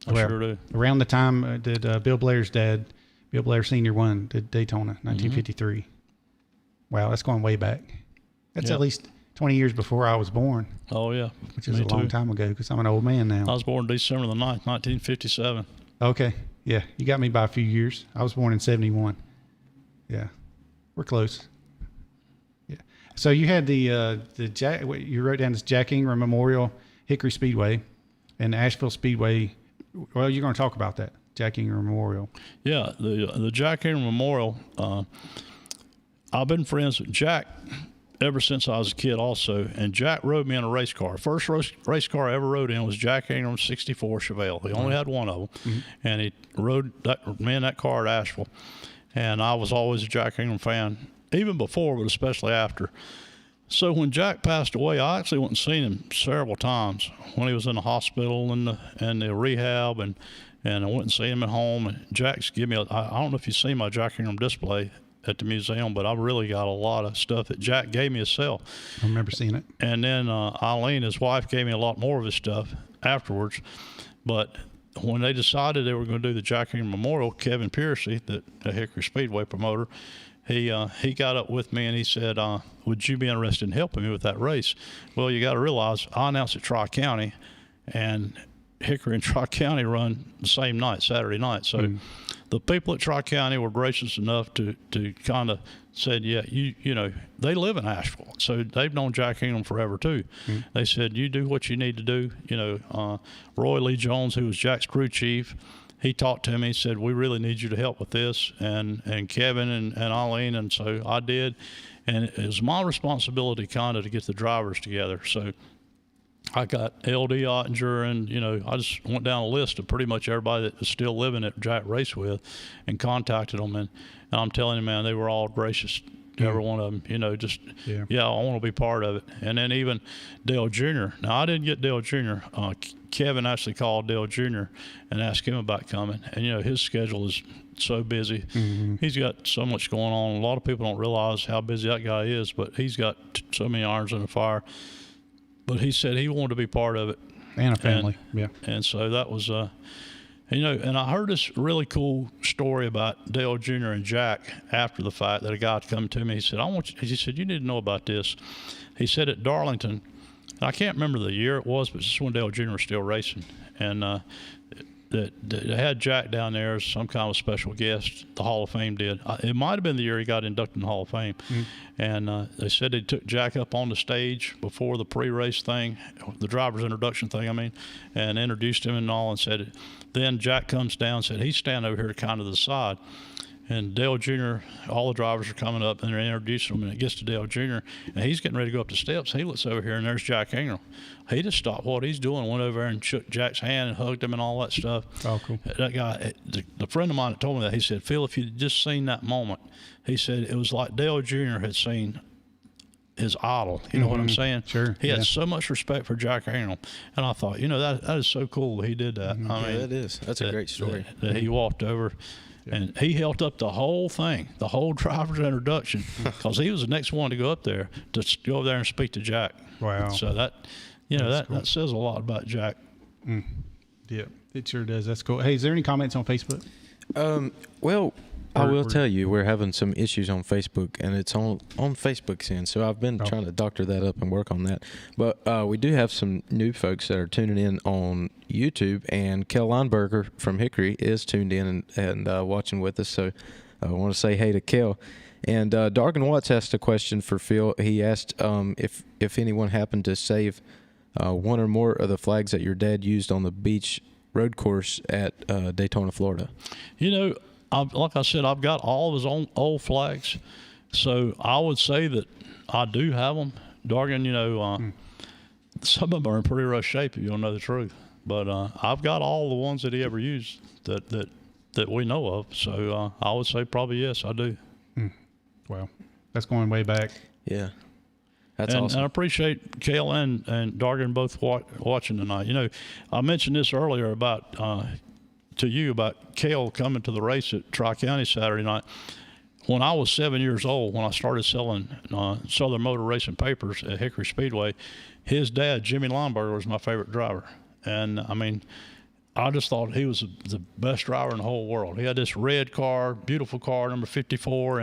I sure do. Around the time that Bill Blair's dad, Bill Blair Sr. won Daytona, 1953. Wow, that's going way back. That's at least 20 years before I was born. Oh, yeah. Which is a long time ago because I'm an old man now. I was born December the 9th, 1957. Okay. Yeah, you got me by a few years. I was born in 71. Yeah, we're close. Yeah. So you had you wrote down this Jack Ingram Memorial, Hickory Speedway, and the Asheville Speedway. Well, you're going to talk about that, Jack Ingram Memorial. Yeah, the Jack Ingram Memorial. I've been friends with Jack ever since I was a kid also, and Jack rode me in a race car. First race car I ever rode in was Jack Ingram's 64 Chevelle. He only had one of them, and he rode me in that car at Asheville. And I was always a Jack Ingram fan, even before, but especially after. So when Jack passed away, I actually went and seen him several times when he was in the hospital and the rehab, and I went and seen him at home. And Jack's give me I don't know if you've seen my Jack Ingram display at the museum, but I've really got a lot of stuff that Jack gave me himself. I remember seeing it. And then Eileen, his wife, gave me a lot more of his stuff afterwards. But when they decided they were going to do the Jack Ingram Memorial, Kevin Piercy, the Hickory Speedway promoter, he got up with me and he said, would you be interested in helping me with that race? Well, you got to realize I announced at Tri-County, and Hickory and Tri-County run the same night, Saturday night. So the people at Tri-County were gracious enough to kind of said, yeah, you know, they live in Asheville, so they've known Jack Ingram forever too. They said, you do what you need to do. You know, Roy Lee Jones, who was Jack's crew chief, he talked to me. He said, we really need you to help with this, and Kevin and Eileen, and so I did. And it was my responsibility kind of to get the drivers together. So I got L.D. Ottinger, and, you know, I just went down a list of pretty much everybody that was still living at Jack Race with and contacted them. And I'm telling you, man, they were all gracious, every one of them, you know, just, yeah, I want to be part of it. And then even Dale Jr. Now, I didn't get Dale Jr. Kevin actually called Dale Jr. and asked him about coming. And, you know, his schedule is so busy. He's got so much going on. A lot of people don't realize how busy that guy is, but he's got so many irons in the fire. But he said he wanted to be part of it. And a family, And so that was, you know, and I heard this really cool story about Dale Jr. and Jack after the fight that a guy had come to me. He said, he said, you need to know about this. He said at Darlington, and I can't remember the year it was, but this is when Dale Jr. was still racing. And they had Jack down there as some kind of special guest. The Hall of Fame did. It might have been the year he got inducted in the Hall of Fame. And they said they took Jack up on the stage before the pre-race thing, the driver's introduction thing, I mean, and introduced him and all, and said, then Jack comes down and said, he's standing over here kind of to the side. And Dale Jr., all the drivers are coming up and they're introducing him, and it gets to Dale Jr., and he's getting ready to go up the steps. He looks over here, and there's Jack Ingram. He just stopped what he's doing, went over there and shook Jack's hand and hugged him and all that stuff. Oh, cool. That guy, the friend of mine that told me that, he said, Phil, if you'd just seen that moment, he said it was like Dale Jr. had seen his idol. You know what I'm saying? Sure. He had so much respect for Jack Ingram. And I thought, you know, that is so cool he did that. I mean, that is. That's a great story. That he walked over. And he held up the whole thing, the whole driver's introduction, because he was the next one to go up there to go over there and speak to Jack. Wow. So that, you know, cool. that says a lot about Jack. Yeah, it sure does. That's cool. Hey, is there any comments on Facebook? Well, I will tell you, we're having some issues on Facebook, and it's on Facebook's end. So I've been trying to doctor that up and work on that. But we do have some new folks that are tuning in on YouTube, and Kel Lineberger from Hickory is tuned in and watching with us. So I want to say hey to Kel. And Dargan Watts asked a question for Phil. He asked if anyone happened to save one or more of the flags that your dad used on the beach road course at Daytona, Florida. You know, like I said, I've got all of his own old flags, so I would say that I do have them. Dargan, you know, some of them are in pretty rough shape if you don't know the truth. But I've got all the ones that he ever used that we know of. So I would say probably yes, I do. Wow, that's going way back. Yeah. That's and, awesome. And I appreciate Cale and Dargan both watching tonight. You know, I mentioned this earlier about to you about Cale coming to the race at Tri-County Saturday night. When I was 7 years old, when I started selling Southern Motor Racing papers at Hickory Speedway, his dad, Jimmy Lomberger, was my favorite driver. And, I mean, I just thought he was the best driver in the whole world. He had this red car, beautiful car, number 54,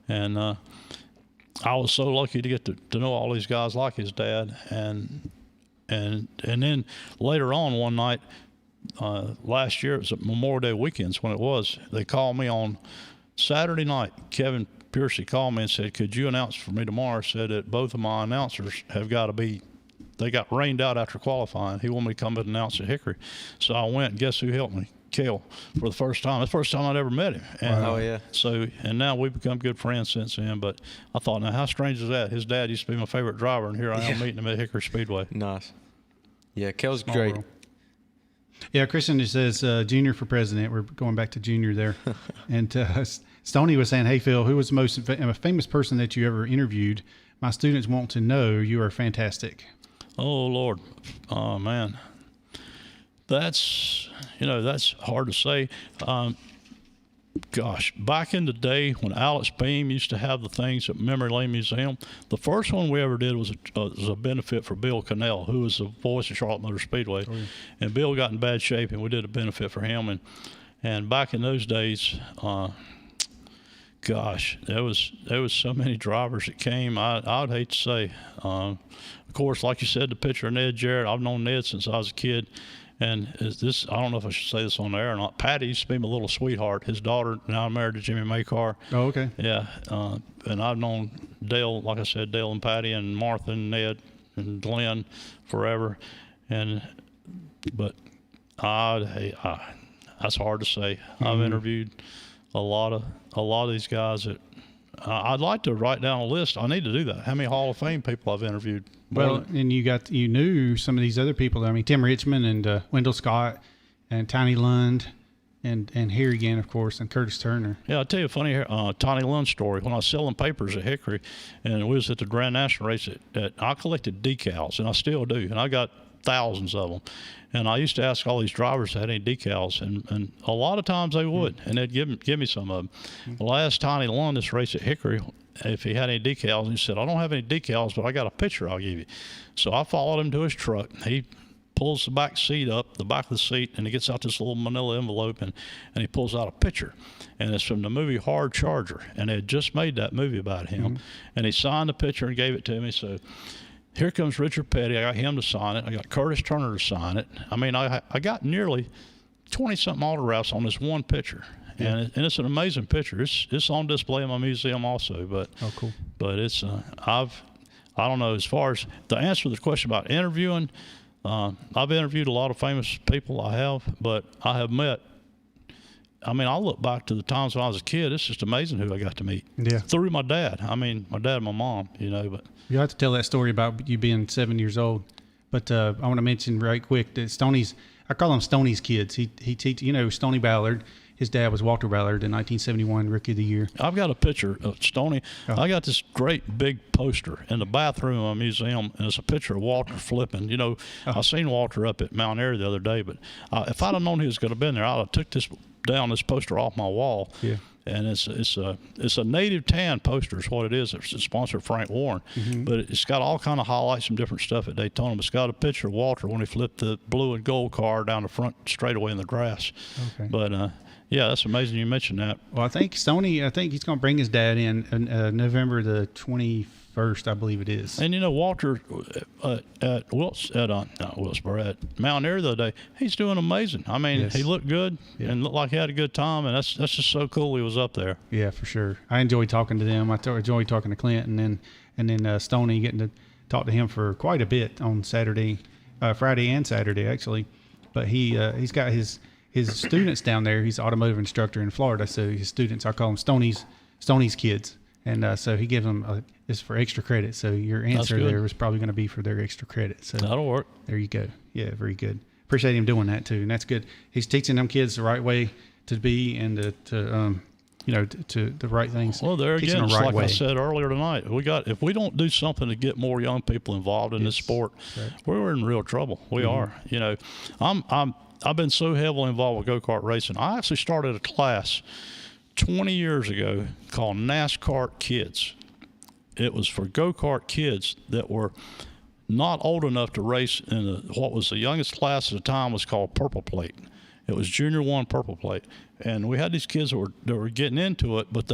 and I was so lucky to get to know all these guys like his dad. And then later on one night, last year, it was Memorial Day weekends when it was, they called me on Saturday night. Kevin Piercy called me and said, could you announce for me tomorrow? Said that both of my announcers have got to be, they got rained out after qualifying. He wanted me to come and announce at Hickory. So I went, and guess who helped me? Cale, for the first time. That's the first time I'd ever met him. And, Oh, yeah. So, and now we've become good friends since then. But I thought, now how strange is that? His dad used to be my favorite driver, and here I am meeting him at Hickory Speedway. Nice. Yeah, Cale's Small great. world. Yeah, Christian just says Junior for president. We're going back to Junior there. And Stoney was saying, hey, Phil, who was the most famous person that you ever interviewed? My students want to know you are fantastic. Oh, Lord. Oh, man. That's hard to say. Gosh, back in the day when Alex Beam used to have the things at Memory Lane Museum, the first one we ever did was a benefit for Bill Cannell, who was the voice of Charlotte Motor Speedway. Oh, yeah. And Bill got in bad shape, and we did a benefit for him. And back in those days, gosh, there was so many drivers that came. I'd hate to say. Of course, like you said, the picture of Ned Jarrett. I've known Ned since I was a kid. And I don't know if I should say this on the air or not. Patty used to be my little sweetheart. His daughter, now married to Jimmy Maycar. Oh, okay. Yeah. And I've known Dale, like I said, Dale and Patty and Martha and Ned and Glenn forever. But that's hard to say. Mm-hmm. I've interviewed a lot of these guys that I'd like to write down a list. I need to do that. How many Hall of Fame people I've interviewed? Well, and you knew some of these other people. I mean, Tim Richmond and Wendell Scott and Tiny Lund and Harrigan, of course, and Curtis Turner. Yeah, I'll tell you a funny Tiny Lund story. When I was selling papers at Hickory, and we was at the Grand National race, I collected decals, and I still do, and I got thousands of them. And I used to ask all these drivers if they had any decals, and a lot of times they would, and they'd give me some of them. Well, I asked Tiny Lund this race at Hickory if he had any decals, and he said, I don't have any decals, but I got a picture I'll give you. So I followed him to his truck. He pulls the back seat up, the back of the seat, and he gets out this little manila envelope, and he pulls out a picture. And it's from the movie Hard Charger, and they had just made that movie about him. Mm-hmm. And he signed the picture and gave it to me. So here comes Richard Petty. I got him to sign it. I got Curtis Turner to sign it. I mean, I got nearly 20-something autographs on this one picture. Yeah. And it's an amazing picture. It's on display in my museum also. But cool. But it's I don't know, as far as the answer to the question about interviewing. I've interviewed a lot of famous people. I have, but I have met. I mean, I look back to the times when I was a kid. It's just amazing who I got to meet. Yeah. Through my dad. I mean, my dad and my mom. But you'll have to tell that story about you being 7 years old. But I want to mention right quick that Stoney's. I call them Stoney's kids. He teaches. Stoney Ballard. His dad was Walter Ballard, the 1971 Rookie of the Year. I've got a picture of Stoney. Oh. I got this great big poster in the bathroom of my museum, and it's a picture of Walter flipping. I seen Walter up at Mount Airy the other day, but if I'd have known he was going to be there, I'd have took this poster off my wall. Yeah. And it's a native tan poster is what it is. It's sponsored Frank Warren, mm-hmm. but it's got all kind of highlights and different stuff at Daytona. But it's got a picture of Walter when he flipped the blue and gold car down the front straightaway in the grass. Okay. But yeah, that's amazing you mentioned that. Well, I think he's going to bring his dad in November the 21st, I believe it is. And Walter at Wilkesboro at Mount Airy the other day, he's doing amazing. I mean, yes. He looked good and looked like he had a good time, and that's just so cool he was up there. Yeah, for sure. I enjoyed talking to them. I enjoyed talking to Clint, and then Stoney, getting to talk to him for quite a bit on Friday and Saturday actually. But he's got his students down there. He's an automotive instructor in Florida, so his students, I call them Stoney's kids. And so he gives them this for extra credit. So your answer there was probably going to be for their extra credit. So that'll work. There you go. Yeah, very good. Appreciate him doing that too, and that's good. He's teaching them kids the right way to be and to to the right things. Well, there teaching again, them it's the right like way. I said earlier tonight, if we don't do something to get more young people involved in this sport, we're in real trouble. We are. I've been so heavily involved with go-kart racing. I actually started a class 20 years ago called NASCAR Kids. It was for go-kart kids that were not old enough to race in what was the youngest class at the time was called Purple Plate. It was Junior 1 Purple Plate. And we had these kids that were getting into it, but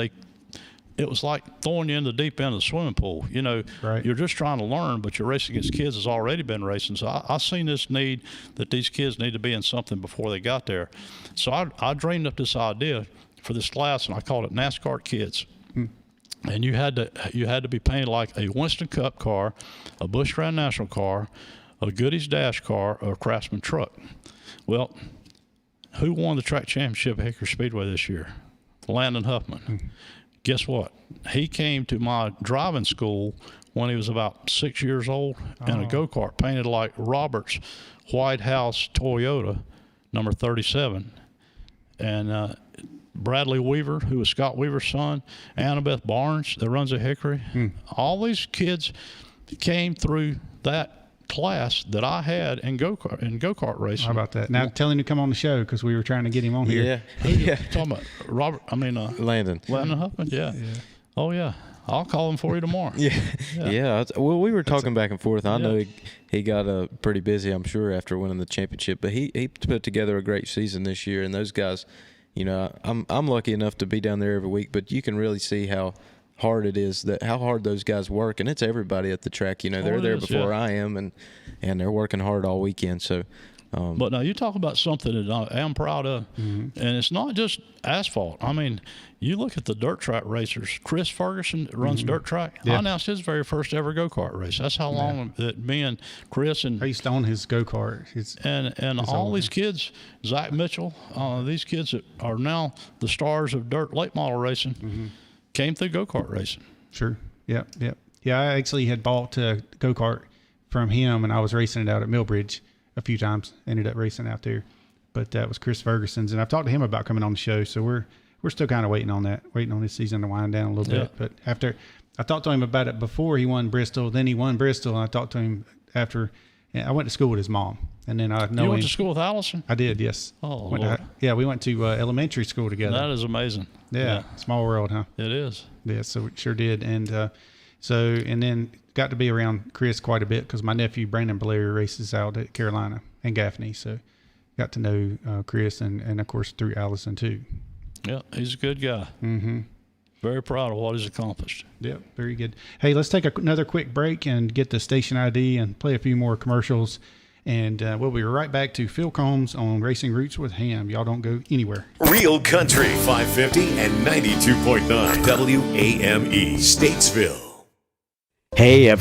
it was like throwing you in the deep end of the swimming pool. Right. You're just trying to learn, but you're racing against kids that's already been racing. So I seen this need that these kids need to be in something before they got there. So I dreamed up this idea for this class, and I called it NASCAR Kids. And you had to be painted like a Winston Cup car, a Busch Grand National car, a Goodies Dash car, or a Craftsman truck. Well, who won the track championship at Hickory Speedway this year? Landon Huffman. Guess what? He came to my driving school when he was about 6 years old in a go-kart painted like Robert's White House Toyota, number 37. And Bradley Weaver, who was Scott Weaver's son, Annabeth Barnes, that runs at Hickory. All these kids came through that class that I had in go-kart racing. How about that? Now tell him to come on the show because we were trying to get him on here. Yeah. Talking about Landon Huffman, yeah. Oh, yeah. I'll call him for you tomorrow. Yeah. Well, we were talking back and forth. I know he got pretty busy, I'm sure, after winning the championship. But he put together a great season this year. And those guys, I'm lucky enough to be down there every week. But you can really see how hard it is, how hard those guys work. And it's everybody at the track. They're there before I am, and they're working hard all weekend. So. But now you talk about something that I am proud of, and it's not just asphalt. I mean, you look at the dirt track racers. Chris Ferguson that runs dirt track. I announced his very first ever go-kart race. That's how long that me and Chris and I used to own his go-kart. And all these kids, Zach Mitchell, these kids that are now the stars of dirt late model racing, came through go-kart racing. Sure. Yep. Yeah, I actually had bought a go-kart from him, and I was racing it out at Millbridge a few times. Ended up racing out there, but that was Chris Ferguson's, and I've talked to him about coming on the show. So we're still kind of waiting on this season to wind down a little bit. But after I talked to him about it before he won Bristol, then he won Bristol, and I talked to him after. I went to school with his mom, and then I know you went to school with Allison. I did, yes. Oh, Lord. We went to elementary school together. That is amazing. Yeah, small world, huh? It is. Yeah, so it sure did, and then got to be around Chris quite a bit because my nephew Brandon Blair races out at Carolina and Gaffney, so got to know Chris and of course through Allison too. Yeah, he's a good guy. Very proud of what he's accomplished. Yep, very good. Hey, let's take another quick break and get the station ID and play a few more commercials, and we'll be right back to Phil Combs on Racing Roots with Hamm. Y'all don't go anywhere. Real Country 550 and 92.9 WAME Statesville. Hey,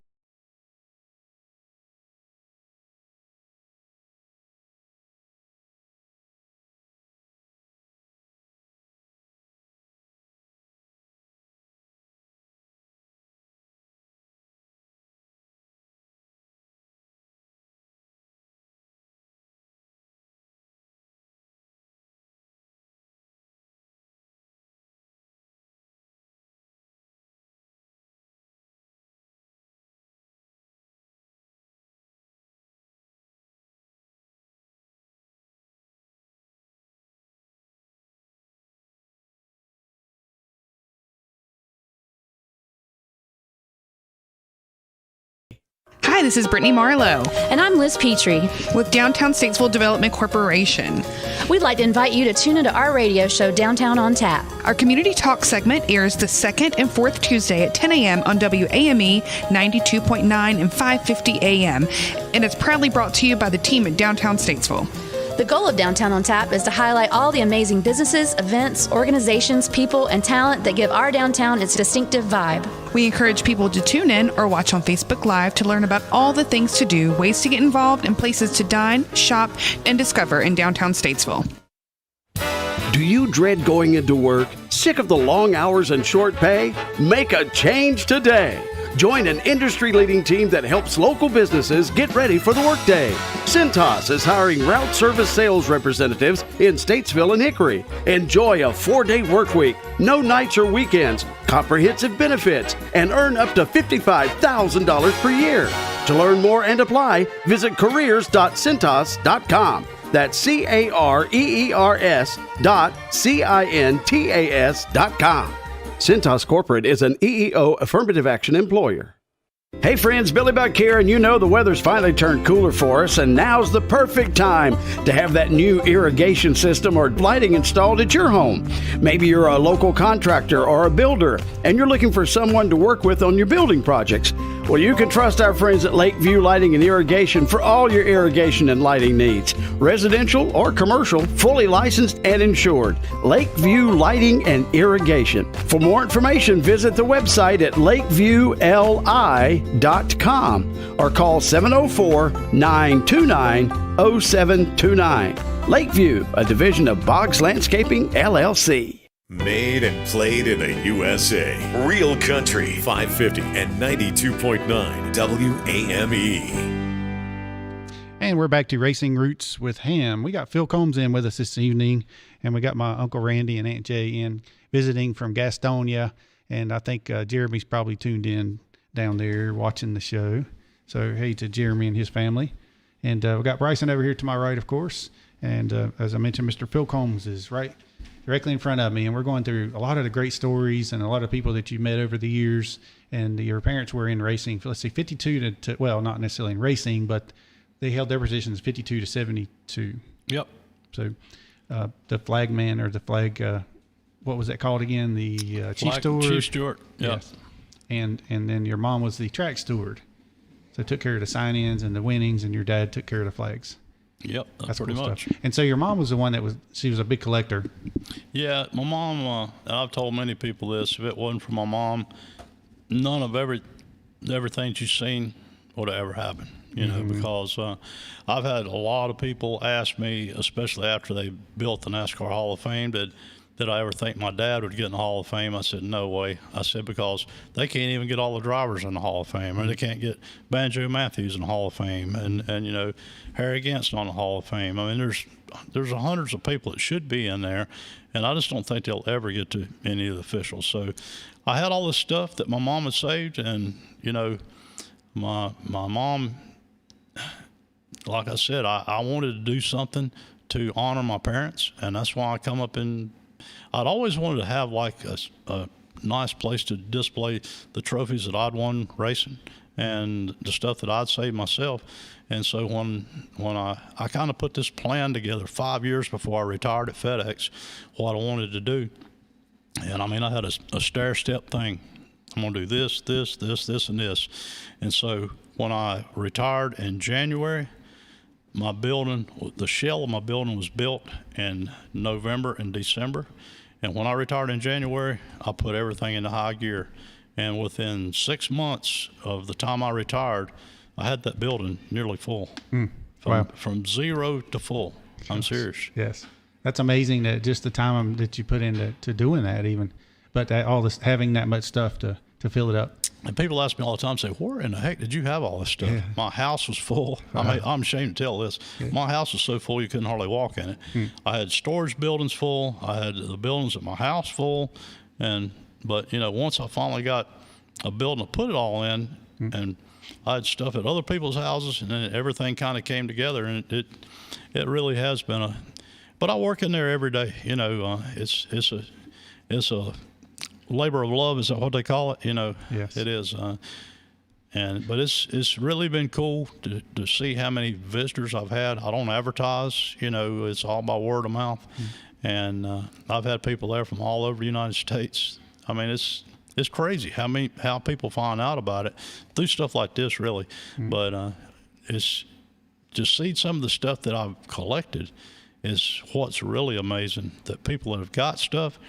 Hi, this is Brittany Marlowe And I'm Liz Petrie. with Downtown Statesville Development Corporation. We'd like to invite you to tune into our radio show, Downtown on Tap. Our community talk segment airs the second and fourth Tuesday at 10 a.m. on WAME 92.9 and 550 a.m. And it's proudly brought to you by the team at Downtown Statesville. The goal of Downtown on Tap is to highlight all the amazing businesses, events, organizations, people, and talent that give our downtown its distinctive vibe. We encourage people to tune in or watch on Facebook Live to learn about all the things to do, ways to get involved, and places to dine, shop, and discover in downtown Statesville. do you dread going into work? Sick of the long hours and short pay? Make a change today. Join an industry-leading team that helps local businesses get ready for the workday. Cintas is hiring route service sales representatives in Statesville and Hickory. Enjoy a 4-day work week, no nights or weekends, comprehensive benefits, and earn up to $55,000 per year. To learn more and apply, visit careers.cintas.com. That's careers.cintas.com. Cintas Corporate is an EEO affirmative action employer. Hey friends, Billy Buck here, and you know the weather's finally turned cooler for us, and now's the perfect time to have that new irrigation system or lighting installed at your home. Maybe you're a local contractor or a builder, and you're looking for someone to work with on your building projects. Well, you can trust our friends at Lakeview Lighting and Irrigation for all your irrigation and lighting needs. Residential or commercial, fully licensed and insured. Lakeview Lighting and Irrigation. For more information, visit the website at lakeviewli.com or call 704-929-0729. Lakeview, a division of Boggs Landscaping, LLC. Made and played in the USA. Real Country 550 and 92.9 WAME. And we're back to Racing Roots with Hamm. We got Phil Combs in with us this evening, and we got my Uncle Randy and Aunt Jay in visiting from Gastonia. And I think Jeremy's probably tuned in down there watching the show. So hey to Jeremy and his family. And we got Bryson over here to my right, of course. And as I mentioned, Mr. Phil Combs is right directly in front of me, and we're going through a lot of the great stories and a lot of people that you met over the years. And your parents were in racing, let's see, 52 to well, not necessarily in racing, but they held their positions 52 to 72. Yep. So the flag man, or the flag, what was that called again? The Chief Steward? Chief Steward, yep. Yes. And then your mom was the track steward. So took care of the sign-ins and the winnings, and your dad took care of the flags. Yep, That's pretty cool much. stuff. And so your mom was the one that she was a big collector. Yeah, my mom, and I've told many people this, if it wasn't for my mom, none of everything she's seen would have ever happened, you know, because I've had a lot of people ask me, especially after they built the NASCAR Hall of Fame, did I ever think my dad would get in the Hall of Fame? I said, no way. I said, because they can't even get all the drivers in the Hall of Fame, or they can't get Banjo Matthews in the Hall of Fame, and you know, Harry Ganson on the Hall of Fame. I mean, there's hundreds of people that should be in there, and I just don't think they'll ever get to any of the officials. So I had all this stuff that my mom had saved, and you know, my mom, like I said, I wanted to do something to honor my parents, and that's why I come up in. I'd always wanted to have like a nice place to display the trophies that I'd won racing and the stuff that I'd saved myself. And so when I kind of put this plan together 5 years before I retired at FedEx, what I wanted to do. And I mean, I had a stair-step thing. I'm going to do this, this, this, this, and this. And so when I retired in January, my building, the shell of my building was built in November and December. And when I retired in January, I put everything into high gear. And within 6 months of the time I retired, I had that building nearly full. From zero to full. I'm serious. Yes. That's amazing, that just the time that you put into doing that even. But that, all this, having that much stuff to fill it up. And people ask me all the time, say, where in the heck did you have all this stuff? Yeah. My house was full. I mean, I'm ashamed to tell this. Yeah. My house was so full you couldn't hardly walk in it. I had storage buildings full. I had the buildings at my house full. But, you know, once I finally got a building to put it all in, and I had stuff at other people's houses, and then everything kind of came together, and it really has been but I work in there every day. You know, it's a labor of love, is that what they call it? You know, yes. It is. But it's really been cool to see how many visitors I've had. I don't advertise, you know, it's all by word of mouth. And I've had people there from all over the United States. I mean, it's crazy how people find out about it through stuff like this, really. But it's to see some of the stuff that I've collected is what's really amazing, that people that have got stuff.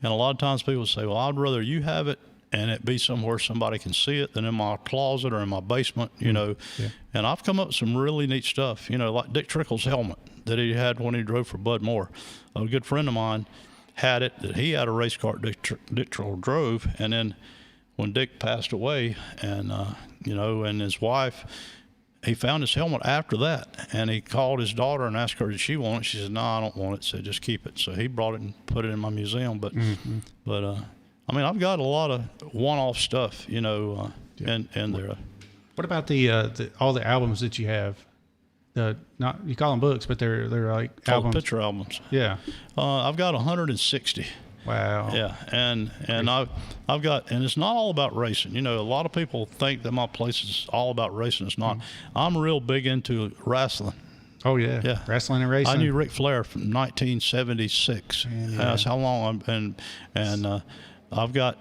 And a lot of times people say, well, I'd rather you have it and it be somewhere somebody can see it than in my closet or in my basement, you know. Yeah. And I've come up with some really neat stuff, you know, like Dick Trickle's helmet that he had when he drove for Bud Moore. A good friend of mine had it, that he had a race car Dick Trickle drove, and then when Dick passed away, and and his wife, he found his helmet after that, and he called his daughter and asked her, did she want it? She said, no, I don't want it. So just keep it. So he brought it and put it in my museum. But I mean, I've got a lot of one-off stuff, in there. What about the all the albums that you have? Not you call them books, but they're like albums. Picture albums. Yeah. I've got 160. Wow. Yeah, and I've got, and it's not all about racing. A lot of people think that my place is all about racing. It's not. I'm real big into wrestling. Oh yeah. Yeah. Wrestling and racing. I knew Ric Flair from 1976. That's how long and I've got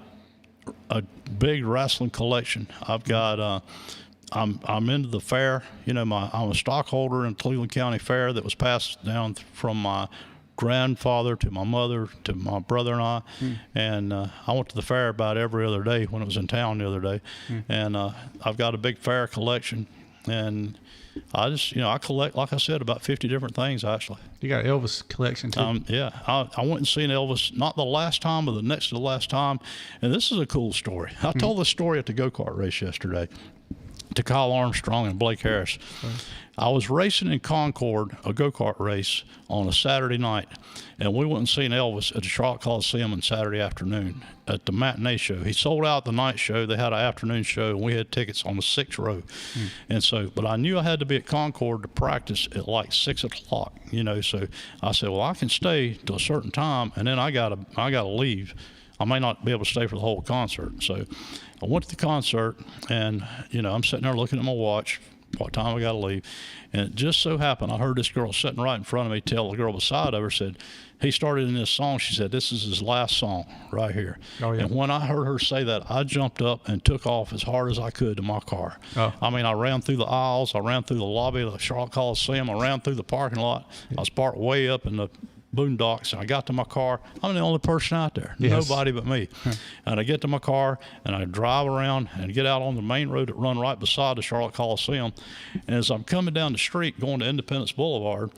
a big wrestling collection. I've got. I'm into the fair. I'm a stockholder in Cleveland County Fair that was passed down from my grandfather to my mother to my brother and I. And I went to the fair about every other day when it was in town the other day. And I've got a big fair collection, and I just I collect, like I said, about 50 different things actually. You got Elvis collection too. Yeah, I went and seen Elvis not the last time, but the next to the last time. And this is a cool story. I told this story at the go-kart race yesterday to Kyle Armstrong and Blake Harris. I was racing in Concord, a go-kart race, on a Saturday night, and we went and seen Elvis at the Charlotte Coliseum on Saturday afternoon at the matinee show. He sold out the night show. They had an afternoon show, and we had tickets on the 6th row. And so, but I knew I had to be at Concord to practice at like 6 o'clock, so I said, well, I can stay till a certain time, and then I gotta leave. I may not be able to stay for the whole concert. So I went to the concert, and, I'm sitting there looking at my watch, what time I got to leave. And it just so happened, I heard this girl sitting right in front of me tell the girl beside of her, said, he started in this song. She said, this is his last song right here. Oh, yeah. And when I heard her say that, I jumped up and took off as hard as I could to my car. Oh. I mean, I ran through the aisles. I ran through the lobby of the Charlotte Coliseum. I ran through the parking lot. I was parked way up in the boondocks, and I got to my car. I'm the only person out there. Yes. Nobody but me. And I get to my car, and I drive around and get out on the main road that run right beside the Charlotte Coliseum. And as I'm coming down the street going to Independence Boulevard,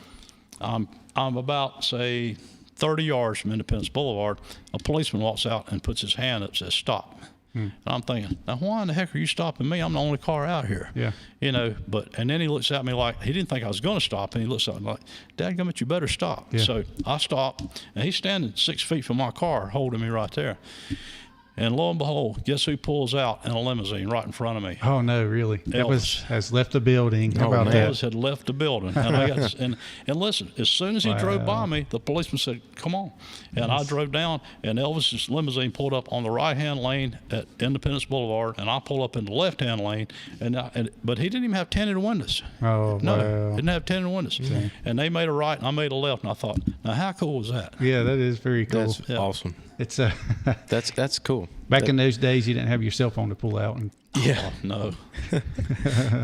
I'm about, say, 30 yards from Independence Boulevard. A policeman walks out and puts his hand up and says, stop. And I'm thinking, now why in the heck are you stopping me? I'm the only car out here. Yeah. And then he looks at me like, he didn't think I was going to stop, and he looks at me like, dadgummit, you better stop. Yeah. So I stopped, and he's standing 6 feet from my car holding me right there. And lo and behold, guess who pulls out in a limousine right in front of me? Oh no, really? Elvis. Has left the building. How about Elvis that? had left the building. And I got and listen, as soon as he drove by me, the policeman said, come on. And I drove down, and Elvis's limousine pulled up on the right-hand lane at Independence Boulevard, and I pulled up in the left-hand lane. But he didn't even have tinted windows. Oh, no, wow. didn't have tinted windows. And they made a right, and I made a left, and I thought, now how cool was that? Yeah, that is very cool. That's awesome. It's That's cool. back in those days, you didn't have your cell phone to pull out. And Yeah. No.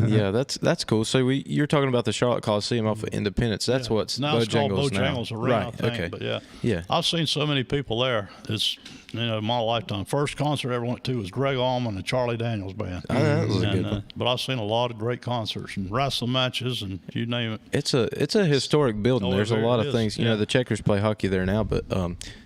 Yeah, that's cool. So you're talking about the Charlotte Coliseum off of Independence. That's what's Now it's called Bojangles Bojangles Arena, Right. I think. Okay. But yeah. Yeah. I've seen so many people there. It's, my lifetime. First concert I ever went to was Greg Allman and Charlie Daniels Band. Oh, that was a good one. But I've seen a lot of great concerts and wrestling matches and you name it. It's a historic building. Oh, There's a it lot of is, things. You yeah. know, the Checkers play hockey there now, but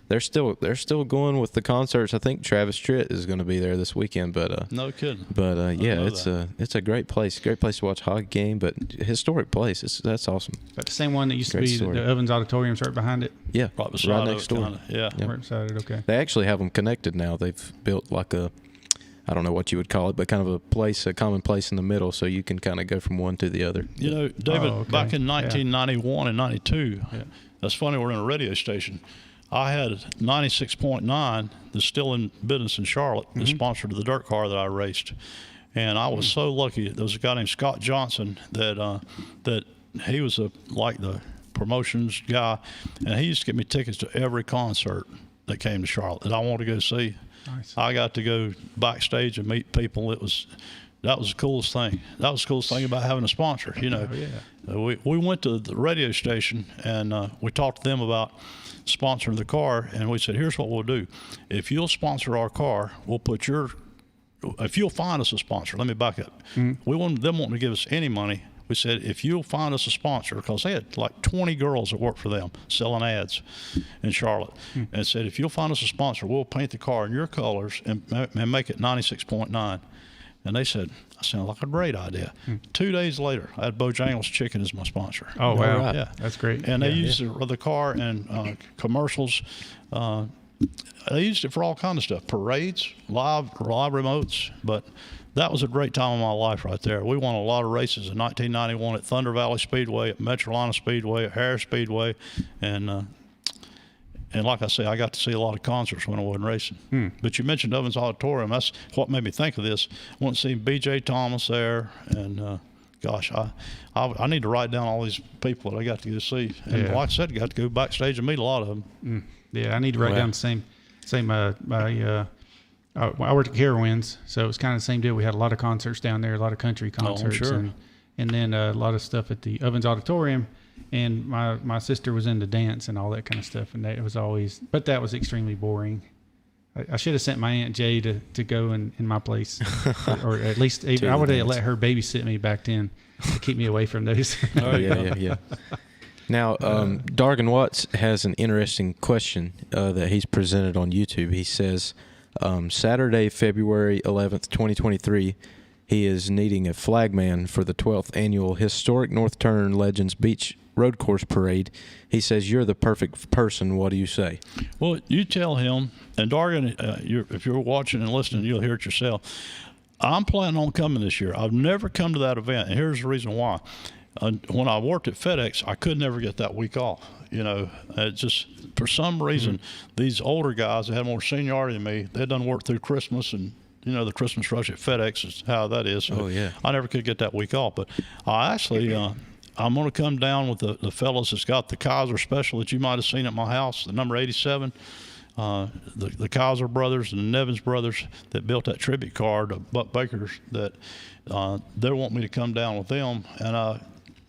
they're still going with the concerts. I think Travis Tritt is going to be there this weekend. But No kidding. yeah, know it's a great place. Great place to watch a hockey game. But historic place. That's awesome. but the same one that used to Great be story. the Ovens Auditorium's right behind it. Yeah, Right beside next it, door. kinda, yeah. Yeah. Right beside it. Okay. They actually have them connected now. They've built like I don't know what you would call it, but kind of a common place in the middle, so you can kind of go from one to the other. David, okay. back in Yeah. 1991 and 92, that's funny, we're in a radio station. I had 96.9 that's still in business in Charlotte, the sponsor to the dirt car that I raced. And I was so lucky. There was a guy named Scott Johnson that he was like the promotions guy, and he used to get me tickets to every concert that came to Charlotte that I wanted to go see. Nice. I got to go backstage and meet people. That was the coolest thing. That was the coolest thing about having a sponsor. We went to the radio station and we talked to them about sponsoring the car, and we said, here's what we'll do. If you'll sponsor our car, we'll if you'll find us a sponsor, let me back up. We want them wanting to give us any money. We said, if you'll find us a sponsor, because they had like 20 girls that worked for them selling ads in Charlotte, and said, if you'll find us a sponsor, we'll paint the car in your colors and make it 96.9. And they said, that sounds like a great idea. 2 days later, I had Bojangles Chicken as my sponsor. Oh, wow. right. Yeah. That's great. And they used the car in commercials. They used it for all kind of stuff, parades, live remotes. But that was a great time of my life right there. We won a lot of races in 1991 at Thunder Valley Speedway, at Metrolina Speedway, at Harris Speedway, and like I say, I got to see a lot of concerts when I wasn't racing. But you mentioned Ovens Auditorium. That's what made me think of this. I went to see B.J. Thomas there, and gosh, I need to write down all these people that I got to go see. And like I said, got to go backstage and meet a lot of them. Yeah, I need to write down the same. I worked at Carowinds, so it was kind of the same deal. We had a lot of concerts down there, a lot of country concerts, sure. and then a lot of stuff at the Ovens Auditorium. And my sister was into dance and all that kind of stuff, and it was always, but that was extremely boring. I should have sent my Aunt Jay to go in my place, or at least I would have let her babysit me back then to keep me away from those. Yeah. Now, Dargan Watts has an interesting question that he's presented on YouTube. He says, Saturday, February 11th, 2023, he is needing a flagman for the 12th annual Historic North Turn Legends Beach Road Course Parade. He says, you're the perfect person. What do you say? Well, you tell him, and Dargan, if you're watching and listening, you'll hear it yourself. I'm planning on coming this year. I've never come to that event, and here's the reason why. When I worked at FedEx, I could never get that week off. You know, it just, for some reason, these older guys that had more seniority than me, they had done work through Christmas, and you know, the Christmas rush at FedEx is how that is. So I never could get that week off. But I actually, I'm going to come down with the fellas that's got the Kaiser special that you might have seen at my house, the number 87. The Kaiser brothers and the Nevins brothers that built that tribute car to Buck Baker's, that they want me to come down with them, and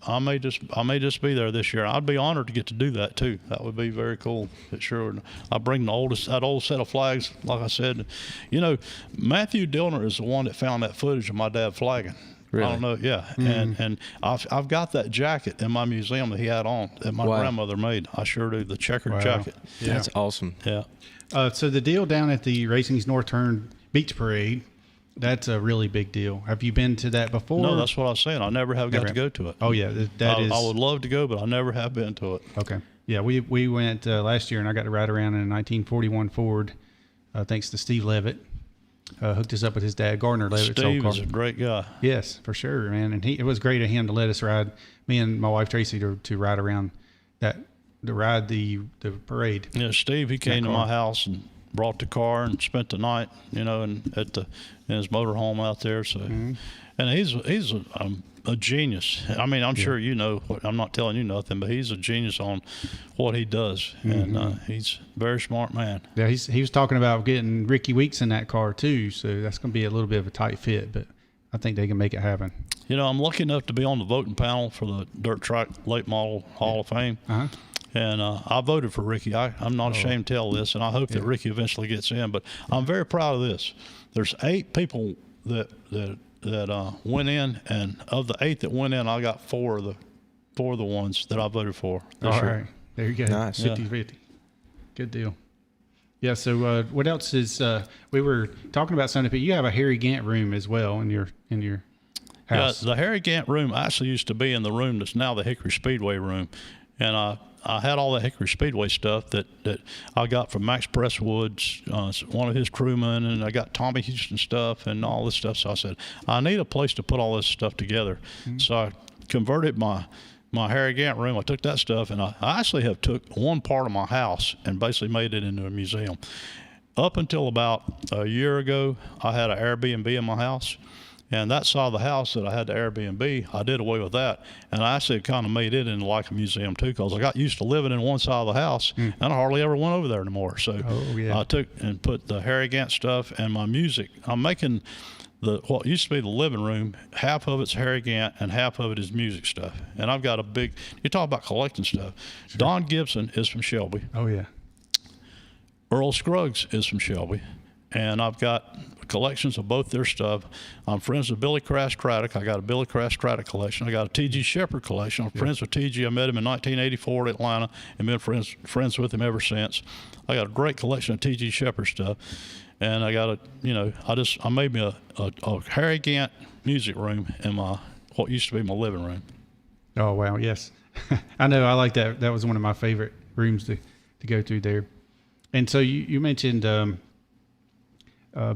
I may just be there this year. I'd be honored to get to do that too. That would be very cool. It sure. I bring that old set of flags. Like I said, you know, Matthew Dillner is the one that found that footage of my dad flagging. Really? I don't know. Yeah, and I've got that jacket in my museum that he had on that my grandmother made. I sure do. The checkered jacket. Yeah. That's awesome. Yeah. So the deal down at the Racing's North Turn Beach Parade, that's a really big deal. Have you been to that before? No, that's what I was saying. I never have got to go to it. Oh yeah, that is. I would love to go, but I never have been to it. Okay. Yeah, we went last year, and I got to ride around in a 1941 Ford, thanks to Steve Levitt. Hooked us up with his dad, Gardner Levitt's old car. Steve is a great guy. Yes, for sure, man. And it was great of him to let us ride, me and my wife Traci, to ride around to ride the parade. Yeah, Steve, he came to my house and brought the car and spent the night, you know, in his motorhome out there. So, and he's a genius. I mean, I'm sure you know. I'm not telling you nothing, but he's a genius on what he does, and he's a very smart man. Yeah, he was talking about getting Ricky Weeks in that car too. So that's going to be a little bit of a tight fit, but I think they can make it happen. You know, I'm lucky enough to be on the voting panel for the Dirt Track Late Model Hall of Fame. And I voted for Ricky. I'm not ashamed to tell this, and I hope that Ricky eventually gets in. But I'm very proud of this. There's 8 people that went in, and of the 8 that went in, I got 4 of the ones that I voted for. All right, there you go. Nice. 50-50. Good deal. Yeah. So what else is? We were talking about something, but you have a Harry Gant room as well in your house. Yeah, the Harry Gant room actually used to be in the room that's now the Hickory Speedway room, and I had all the Hickory Speedway stuff that I got from Max Presswood's, one of his crewmen, and I got Tommy Houston stuff and all this stuff. So I said, I need a place to put all this stuff together. So I converted my Harry Gant room. I took that stuff, and I actually have took one part of my house and basically made it into a museum. Up until about a year ago, I had an Airbnb in my house. And that side of the house that I had the Airbnb, I did away with that. And I actually kind of made it into like a museum too, because I got used to living in one side of the house, and I hardly ever went over there anymore. So I took and put the Harry Gant stuff and my music. I'm making what used to be the living room, half of it's Harry Gant and half of it is music stuff. And I've got a big, you talk about collecting stuff. Sure. Don Gibson is from Shelby. Oh, yeah. Earl Scruggs is from Shelby. and I've got collections of both their stuff. I'm friends with Billy Crash-Craddock. I got a Billy Crash-Craddock collection. I got a T.G. Shepard collection. I'm friends with T.G. I met him in 1984 at Atlanta and been friends with him ever since. I got a great collection of T.G. Shepard stuff. And I got I made me a Harry Gant music room in what used to be my living room. Oh, wow. Yes. I know. I like that. That was one of my favorite rooms to go through there. And so you mentioned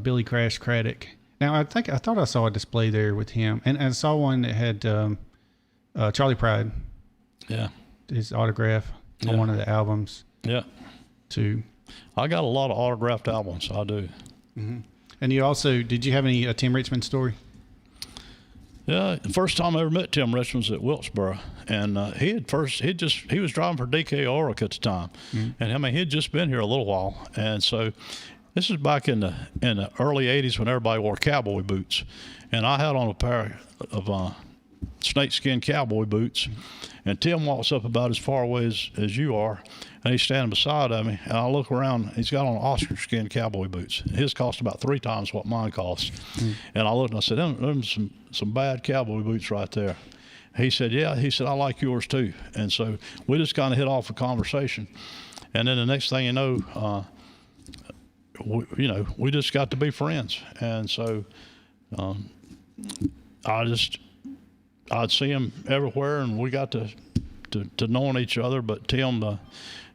Billy Crash-Craddock. Now, I thought I saw a display there with him, and I saw one that had Charlie Pride. Yeah. His autograph on one of the albums. Yeah. Too. I got a lot of autographed albums. I do. Mm-hmm. And you also, did you have any Tim Richmond story? Yeah, the first time I ever met Tim Richmond was at Wilkesboro, and he was driving for DK Oric at the time, and I mean he'd just been here a little while, and so this is back in the early '80s when everybody wore cowboy boots, and I had on a pair of snakeskin cowboy boots, and Tim walks up about as far away as you are, and he's standing beside of me, and I look around, he's got on Oscar skin cowboy boots. His cost about 3 times what mine cost. And I looked and I said, them some bad cowboy boots right there. He said, yeah. He said, I like yours too. And so we just kind of hit off a conversation. And then the next thing you know, we just got to be friends. And so I'd see him everywhere, and we got to knowing each other. But Tim,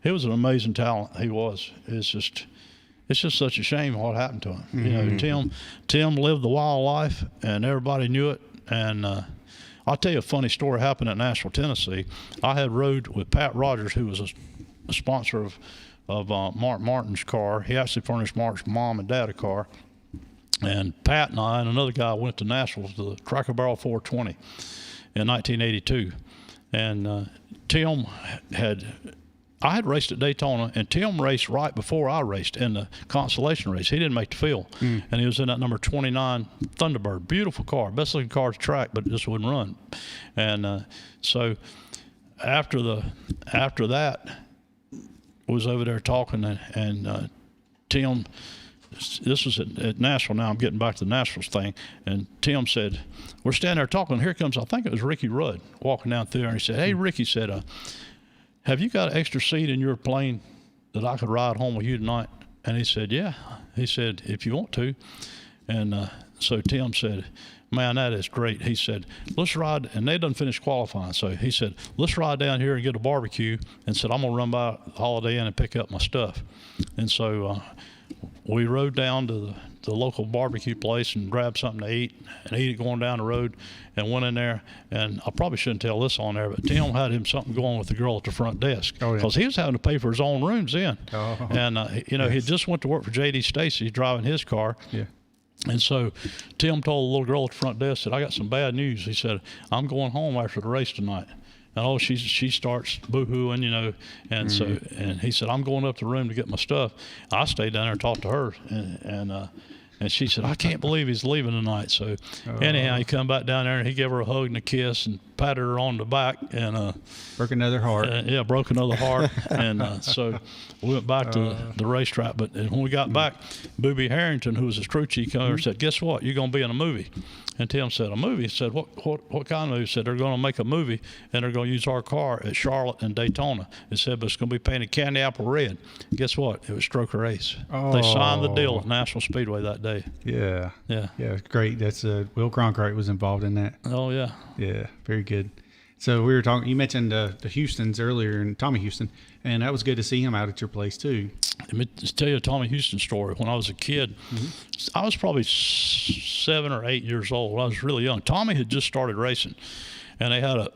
he was an amazing talent. He was. It's just such a shame what happened to him. Mm-hmm. You know, Tim lived the wild life, and everybody knew it. And I'll tell you a funny story happened at Nashville, Tennessee. I had rode with Pat Rogers, who was a sponsor of Mark Martin's car. He actually furnished Mark's mom and dad a car. And Pat and I and another guy went to Nashville to the Cracker Barrel 420 in 1982. And I had raced at Daytona, and Tim raced right before I raced in the consolation race. He didn't make the field, and he was in that number 29 Thunderbird. Beautiful car, best looking car to track, but it just wouldn't run. And so after that, was over there talking, and Tim, this was at Nashville. Now I'm getting back to the Nashville thing, and Tim said, we're standing there talking, here comes, I think it was Ricky Rudd walking down through there, and he said, hey, Ricky, said, have you got an extra seat in your plane that I could ride home with you tonight? And he said, yeah. He said, if you want to. And so Tim said, man, that is great. He said, let's ride, and they done finished qualifying. So he said, let's ride down here and get a barbecue, and said, I'm going to run by Holiday Inn and pick up my stuff. And so we rode down to the local barbecue place and grabbed something to eat and eat it going down the road, and went in there. And I probably shouldn't tell this on there, but Tim had him something going with the girl at the front desk, because he was having to pay for his own rooms in. And he just went to work for J.D. Stacy driving his car. Yeah. And so Tim told the little girl at the front desk, said, I got some bad news. He said, I'm going home after the race tonight. And she starts boo-hooing, and so, and he said, I'm going up to the room to get my stuff. I stayed down there and talked to her, and she said, I can't believe he's leaving tonight. So anyhow, he come back down there, and he gave her a hug and a kiss and patted her on the back, and broke another heart. Broke another heart. And so we went back to the racetrack. But when we got back, Booby Harrington, who was his crew chief, came over and said, guess what? You're going to be in a movie. And Tim said, a movie? He said, what kind of movie? He said, they're going to make a movie, and they're going to use our car at Charlotte and Daytona. He said, but it's going to be painted candy apple red. Guess what? It was Stroker Ace. They signed the deal at National Speedway that day. Yeah. Yeah. Yeah, great. That's Will Cronkite was involved in that. Oh, yeah. Yeah, very good. So we were talking, you mentioned the Houstons earlier, and Tommy Houston, and that was good to see him out at your place too. Let me just tell you a Tommy Houston story. When I was a kid, I was probably 7 or 8 years old. I was really young. Tommy had just started racing, and they had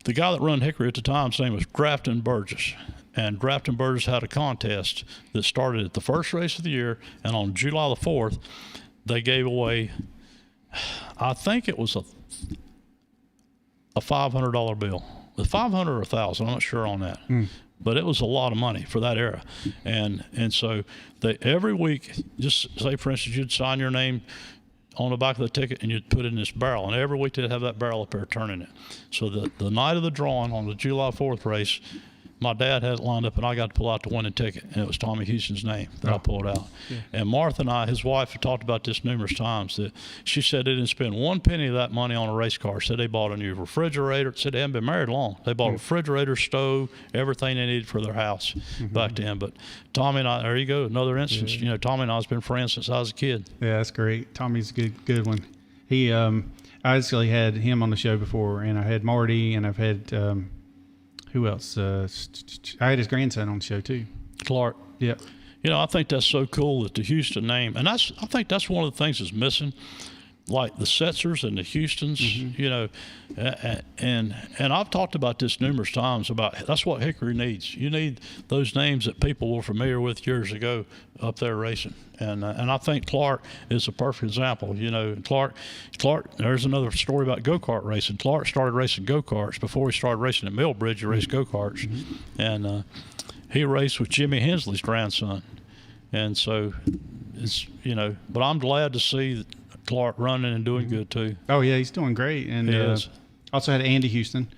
the guy that run Hickory at the time, his name was Grafton Burgess. And Grafton Burgess had a contest that started at the first race of the year, and on July the 4th, they gave away, I think it was a $500 bill. The $500 or $1,000, I'm not sure on that. But it was a lot of money for that era. And so they every week, just say, for instance, you'd sign your name on the back of the ticket and you'd put it in this barrel. And every week they'd have that barrel up there turning it. So the night of the drawing on the July 4th race, my dad had it lined up, and I got to pull out the winning ticket, and it was Tommy Houston's name that I pulled out. Yeah. And Martha and I, his wife, have talked about this numerous times, that she said they didn't spend one penny of that money on a race car. Said they bought a new refrigerator. Said they hadn't been married long. They bought a refrigerator, stove, everything they needed for their house back then. But Tommy and I, there you go, another instance. You know, Tommy and I has been friends since I was a kid. Yeah, that's great. Tommy's a good one. He, I actually had him on the show before, and I had Marty, and I've had who else? I had his grandson on the show too. Clark. Yep. You know, I think that's so cool that the Houston name, and I think that's one of the things that's missing, like the Setzers and the Houstons, you know, and I've talked about this numerous times about that's what Hickory needs. You need those names that people were familiar with years ago up there racing, and I think Clark is a perfect example. You know, Clark. There's another story about go-kart racing. Clark started racing go-karts before he started racing at Millbridge. He raced go-karts, and he raced with Jimmy Hensley's grandson, and so it's, you know. But I'm glad to see that Clark running and doing good too. Oh yeah, he's doing great, and also had Andy Houston,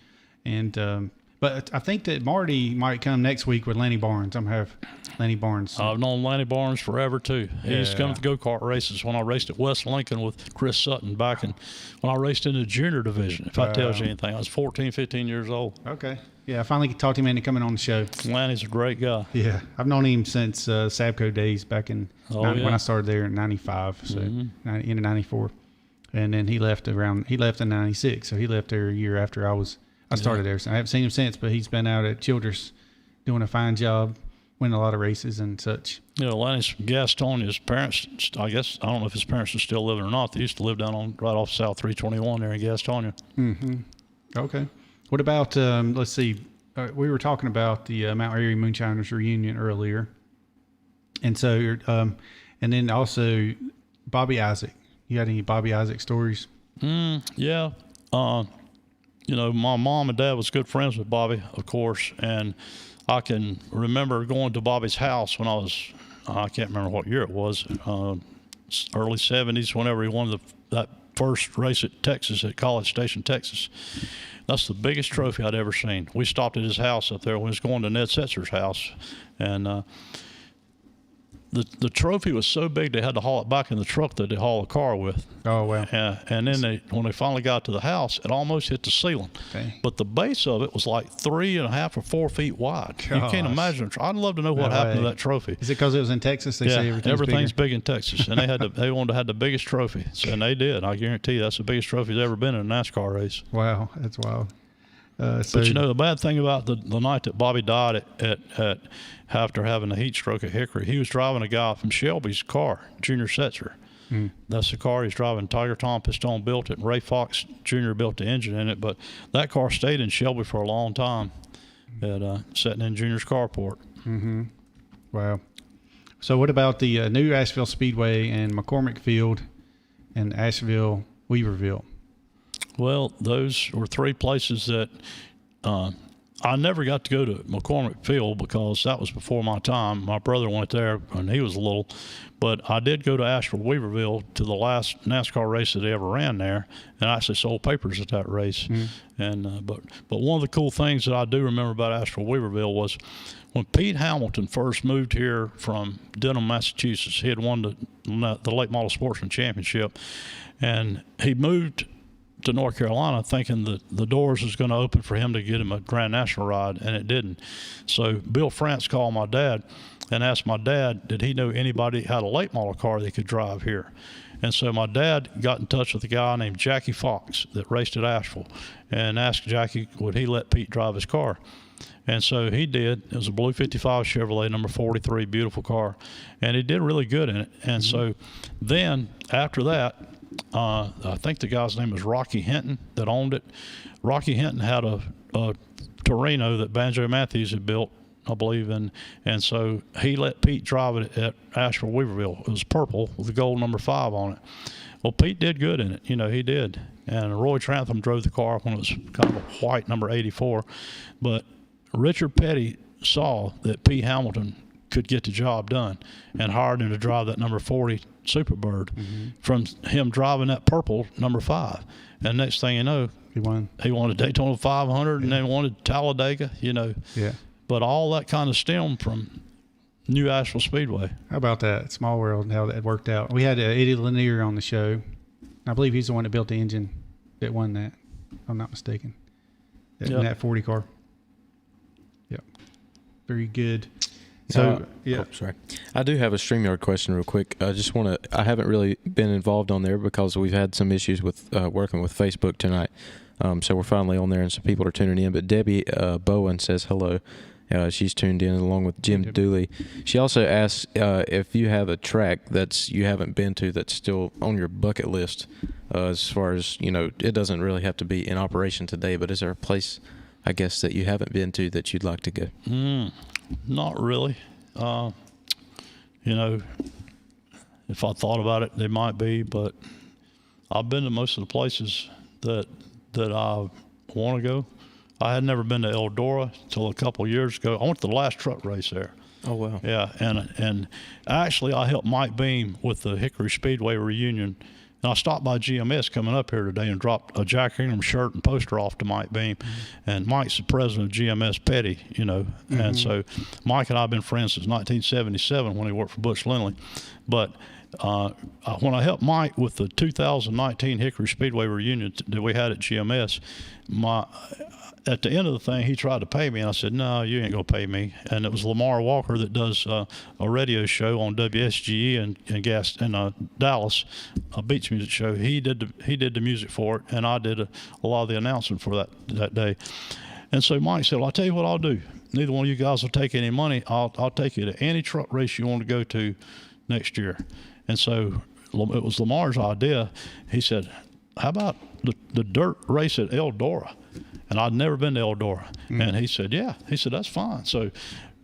and but I think that Marty might come next week with Lenny Barnes. I'm gonna have Lenny Barnes. I've known Lenny Barnes forever too. He used to come to go-kart races when I raced at West Lincoln with Chris Sutton back in when I raced in the junior division. If that tells you anything, I was 14, 15 years old. Okay. Yeah, I finally talked him into coming on the show. Lenny's a great guy. Yeah, I've known him since Sabco days back in when I started there in '95, so end of '94, and then he left in '96, so he left there a year after I started there. So I haven't seen him since, but he's been out at Childress doing a fine job, winning a lot of races and such. You know, Lenny's from Gastonia. His parents, I guess, I don't know if his parents are still living or not. They used to live down on right off South 321 there in Gastonia. Okay. What about, let's see, we were talking about the Mount Airy Moonshiners reunion earlier. And so, and then also Bobby Isaac. You got any Bobby Isaac stories? Yeah. You know, my mom and dad was good friends with Bobby, of course. And I can remember going to Bobby's house when I can't remember what year it was, early 70s, whenever he won that first race at Texas, at College Station, Texas. That's the biggest trophy I'd ever seen. We stopped at his house up there when he was going to Ned Setzer's house, and the trophy was so big they had to haul it back in the truck that they haul the car with. Oh, wow. And then when they finally got to the house, it almost hit the ceiling. Okay. But the base of it was like 3.5 or 4 feet wide. Gosh. You can't imagine. I'd love to know what happened to that trophy. Is it because it was in Texas? They say everything's big in Texas, and they wanted to have the biggest trophy, and they did. I guarantee you, that's the biggest trophy that's ever been in a NASCAR race. Wow, that's wild. But you know, the bad thing about the night that Bobby died at after having a heat stroke at Hickory, he was driving a guy from Shelby's car, Junior Setzer. That's the car he's driving. Tiger Tom Pistone built it, and Ray Fox Jr. built the engine in it. But that car stayed in Shelby for a long time, sitting in Junior's carport. Wow. So what about the new Asheville Speedway and McCormick Field and Asheville Weaverville? Well, those were three places that I never got to go to McCormick Field because that was before my time. My brother went there when he was little. But I did go to Asheville Weaverville to the last NASCAR race that they ever ran there, and I actually sold papers at that race. And but one of the cool things that I do remember about Asheville Weaverville was when Pete Hamilton first moved here from Denham, Massachusetts. He had won the Late Model Sportsman Championship, and he moved to North Carolina thinking that the doors was going to open for him to get him a Grand National ride, and it didn't. So Bill France called my dad and asked my dad, did he know anybody that had a late model car that could drive here? And so my dad got in touch with a guy named Jackie Fox that raced at Asheville and asked Jackie, would he let Pete drive his car? And so he did. It was a blue 55 Chevrolet, number 43, beautiful car. And he did really good in it. And so then after that, I think the guy's name was Rocky Hinton that owned it. Rocky Hinton had a Torino that Banjo Matthews had built, I believe, and so he let Pete drive it at Asheville Weaverville. It was purple with the gold number 5 on it. Well, Pete did good in it, he did. And Roy Trantham drove the car when it was kind of a white number 84. But Richard Petty saw that Pete Hamilton could get the job done and hired him to drive that number 40 Superbird from him driving that purple number 5. And next thing you know, he won a Daytona 500 and then won a Talladega, Yeah. but all that kind of stemmed from New Asheville Speedway. How about that? Small world, how that worked out. We had Eddie Lanier on the show. I believe he's the one that built the engine that won that, if I'm not mistaken. In that 40 car. Yep. Very good. So, sorry. I do have a StreamYard question real quick. I haven't really been involved on there because we've had some issues with working with Facebook tonight. So we're finally on there and some people are tuning in. But Debbie Bowen says hello. She's tuned in along with Jim Dooley. She also asks if you have a track that you haven't been to that's still on your bucket list, as far as, it doesn't really have to be in operation today, but is there a place, I guess, that you haven't been to that you'd like to go? Not really. If I thought about it, they might be, but I've been to most of the places that I want to go. I had never been to Eldora until a couple of years ago. I went to the last truck race there. Oh, wow. Yeah, and actually I helped Mike Beam with the Hickory Speedway reunion. And I stopped by GMS coming up here today and dropped a Jack Ingram shirt and poster off to Mike Beam. And Mike's the president of GMS Petty, And so Mike and I have been friends since 1977 when he worked for Butch Lindley. But when I helped Mike with the 2019 Hickory Speedway reunion that we had at GMS, at the end of the thing, he tried to pay me, and I said, "No, you ain't gonna pay me." And it was Lamar Walker that does a radio show on WSGE in Dallas, a beach music show. He did the music for it, and I did a lot of the announcement for that day. And so Mike said, "Well, I'll tell you what I'll do. Neither one of you guys will take any money. I'll take you to any truck race you want to go to next year." And so it was Lamar's idea. He said, "How about the dirt race at Eldora?" And I'd never been to Eldora. And he said, "Yeah." He said, "That's fine." So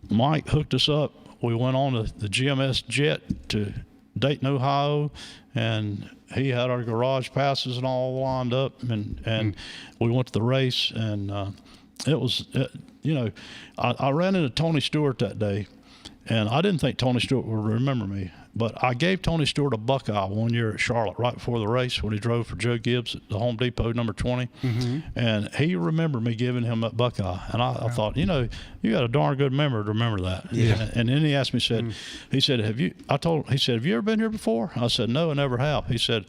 Mike hooked us up. We went on the GMS jet to Dayton, Ohio, and he had our garage passes and all lined up. And we went to the race, and it was, I ran into Tony Stewart that day, and I didn't think Tony Stewart would remember me. But I gave Tony Stewart a Buckeye one year at Charlotte right before the race when he drove for Joe Gibbs at the Home Depot number 20. And he remembered me giving him that Buckeye. And I thought, you got a darn good memory to remember that. Yeah. And then he asked me, he said, have you ever been here before? I said, "No, I never have." He said,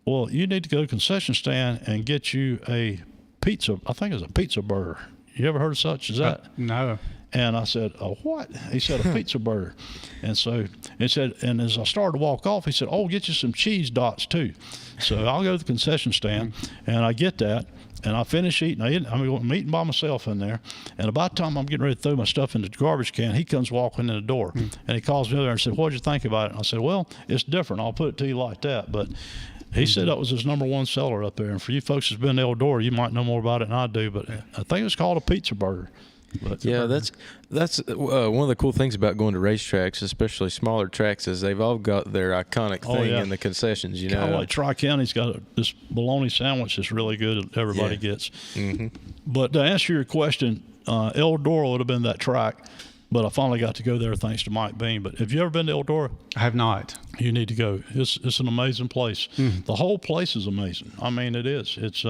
"Well, you need to go to the concession stand and get you a pizza. I think it's a pizza burger. You ever heard of such as that?" No. And I said, "Oh, what?" He said, "A pizza burger." And so he said, and as I started to walk off, he said, "Oh, get you some cheese dots too." So I'll go to the concession stand, and I get that, and I finish eating. I'm eating by myself in there, and about the time I'm getting ready to throw my stuff in the garbage can, he comes walking in the door, and he calls me over and said, "What'd you think about it?" And I said, "Well, it's different. I'll put it to you like that." But he said that was his number one seller up there. And for you folks who's been to Eldora, you might know more about it than I do, but I think it's called a pizza burger. But yeah, that's one of the cool things about going to racetracks, especially smaller tracks, is they've all got their iconic thing in the concessions. Kind of like Tri-County's got this bologna sandwich that's really good that everybody gets. But to answer your question, Eldora would have been that track, but I finally got to go there thanks to Mike Beam. But have you ever been to Eldora? I have not. You need to go. It's an amazing place. The whole place is amazing. I mean, it is. It's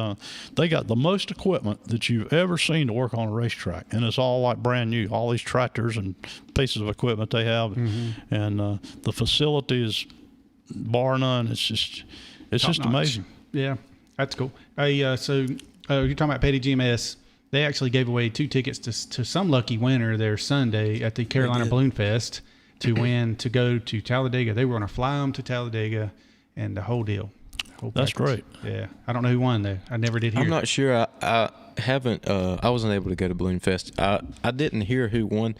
they got the most equipment that you've ever seen to work on a racetrack, and it's all like brand new. All these tractors and pieces of equipment they have, and the facility is bar none. It's just amazing. Yeah, that's cool. Hey, so you're talking about Petty GMS. They actually gave away 2 tickets to some lucky winner there Sunday at the Carolina Balloon Fest to go to Talladega. They were going to fly them to Talladega and the whole deal. That's great. Yeah. I don't know who won though. I never did hear. I'm not sure. I haven't. I wasn't able to go to Balloon Fest. I didn't hear who won.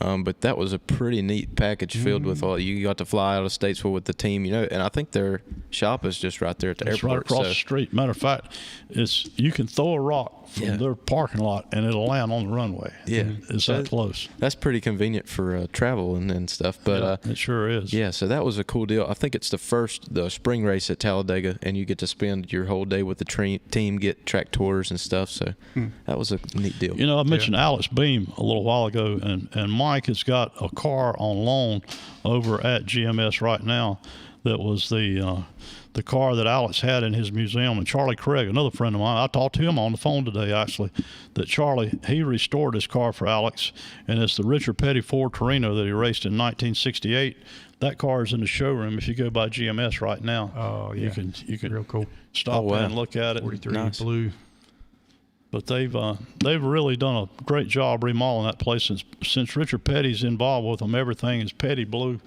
But that was a pretty neat package filled with all. You got to fly out of Statesville with the team, and I think their shop is just right there at the airport. Right across the street. Matter of fact, you can throw a rock from their parking lot and it'll land on the runway. Yeah, it's that close. That's pretty convenient for travel and stuff. But it sure is. Yeah, so that was a cool deal. I think it's the spring race at Talladega, and you get to spend your whole day with the team, get track tours and stuff. So that was a neat deal. I mentioned Alex Beam a little while ago, and Mike has got a car on loan over at GMS right now that was the car that Alex had in his museum. And Charlie Craig, another friend of mine, I talked to him on the phone today, actually, that Charlie, he restored his car for Alex, and it's the Richard Petty Ford Torino that he raced in 1968. That car is in the showroom. If you go by GMS right now, you can real cool. stop in and look at it. 43 blue. But they've really done a great job remodeling that place since Richard Petty's involved with them. Everything is Petty blue,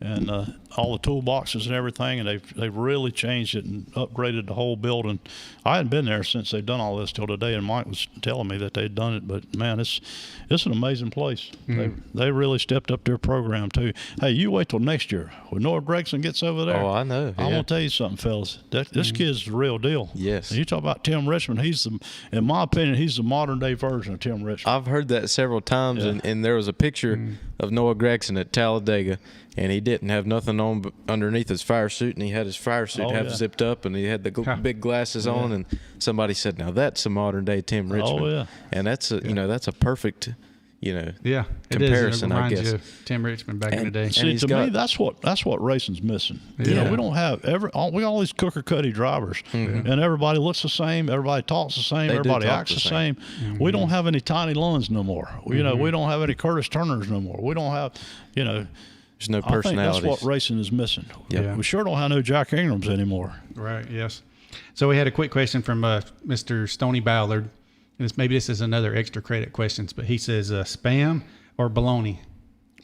and all the toolboxes and everything, and they've really changed it and upgraded the whole building. I hadn't been there since they've done all this till today, and Mike was telling me that they'd done it. But man, it's an amazing place. They really stepped up their program too. Hey, you wait till next year when Noah Gregson gets over there. Oh, I know. I'm gonna tell you something, fellas. This kid's the real deal. Yes. And you talk about Tim Richmond. In my opinion, he's the modern day version of Tim Richmond. I've heard that several times, and there was a picture of Noah Gregson at Talladega, and he didn't have nothing on underneath his fire suit, and he had his fire suit zipped up, and he had the big glasses on, and somebody said, "Now that's a modern day Tim Richmond." Oh yeah, and that's a perfect, It comparison, I reminds guess. you of Tim Richmond back in the day. See, to me, that's what racing's missing. You know, we don't have we got all these cooker cutty drivers, and everybody looks the same, everybody talks the same, everybody acts the same. We don't have any Tiny Lunds no more. You know, we don't have any Curtis Turners no more. We don't have, There's no I think personalities. that's what racing is missing. Yeah. We sure don't have no Jack Ingrams anymore. Right. Yes. So we had a quick question from Mr. Stoney Ballard, and maybe this is another extra credit questions, but he says spam or bologna.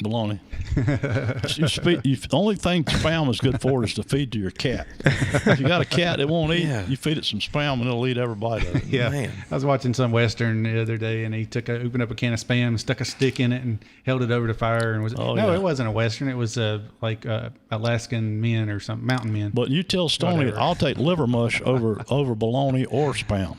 Baloney. The only thing spam is good for is to feed to your cat. If you got a cat that won't eat, you feed it some spam and it'll eat every bite of it. Yeah, Man. I was watching some Western the other day, and he opened up a can of spam, and stuck a stick in it, and held it over the fire. And it wasn't a Western. It was like Alaskan men or some mountain men. But you tell Stoney, Whatever. I'll take liver mush over bologna or spam.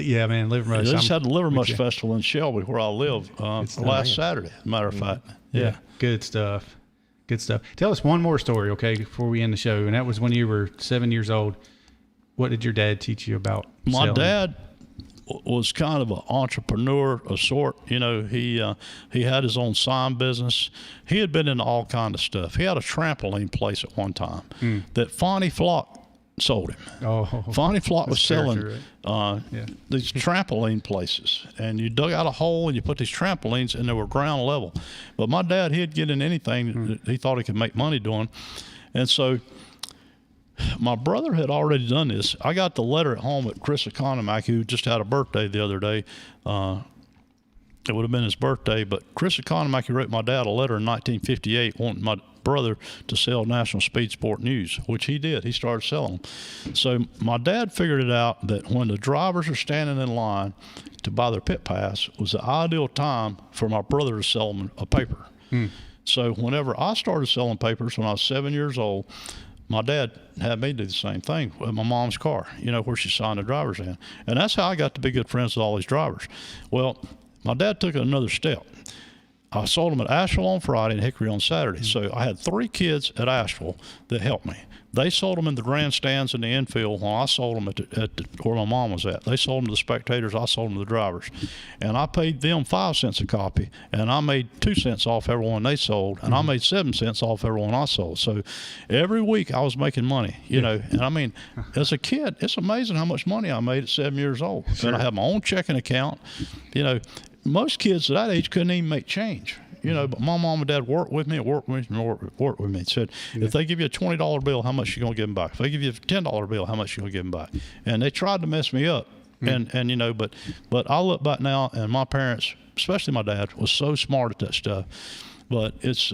Yeah, man, liver mush. They just had the Liver Mush Festival in Shelby, where I live, last Saturday, as a matter of fact. Yeah. Good stuff. Good stuff. Tell us one more story, okay, before we end the show. And that was when you were 7 years old. What did your dad teach you about My selling? dad was kind of an entrepreneur of sort. You know, he had his own sign business. He had been into all kind of stuff. He had a trampoline place at one time that Fonnie Flock sold him. Oh, Fonnie Flock was that's selling character, these trampoline places, and you dug out a hole and you put these trampolines, and they were ground level. But my dad, he'd get in anything that he thought he could make money doing, and so my brother had already done this. I got the letter at home at Chris Economack, who just had a birthday the other day. It would have been his birthday, but Chris Economack wrote my dad a letter in 1958 wanting my brother to sell National Speed Sport News, which he did. He started selling them. So my dad figured it out that when the drivers are standing in line to buy their pit pass was the ideal time for my brother to sell them a paper. So whenever I started selling papers when I was 7 years old, my dad had me do the same thing with my mom's car, where she signed the drivers in. And that's how I got to be good friends with all these drivers. Well, my dad took it another step. I sold them at Asheville on Friday and Hickory on Saturday. So I had 3 kids at Asheville that helped me. They sold them in the grandstands in the infield when I sold them at where my mom was at. They sold them to the spectators. I sold them to the drivers. And I paid them 5 cents a copy, and I made 2 cents off every one they sold, and I made 7 cents off every one I sold. So every week I was making money, and I mean, as a kid, it's amazing how much money I made at 7 years old. And I had my own checking account. Most kids at that age couldn't even make change. But my mom and dad worked with me, worked with me. Said, if they give you a $20 bill, how much you gonna give them back? If they give you a $10 bill, how much you gonna give them back? And they tried to mess me up, and but I look back now, and my parents, especially my dad, was so smart at that stuff. But it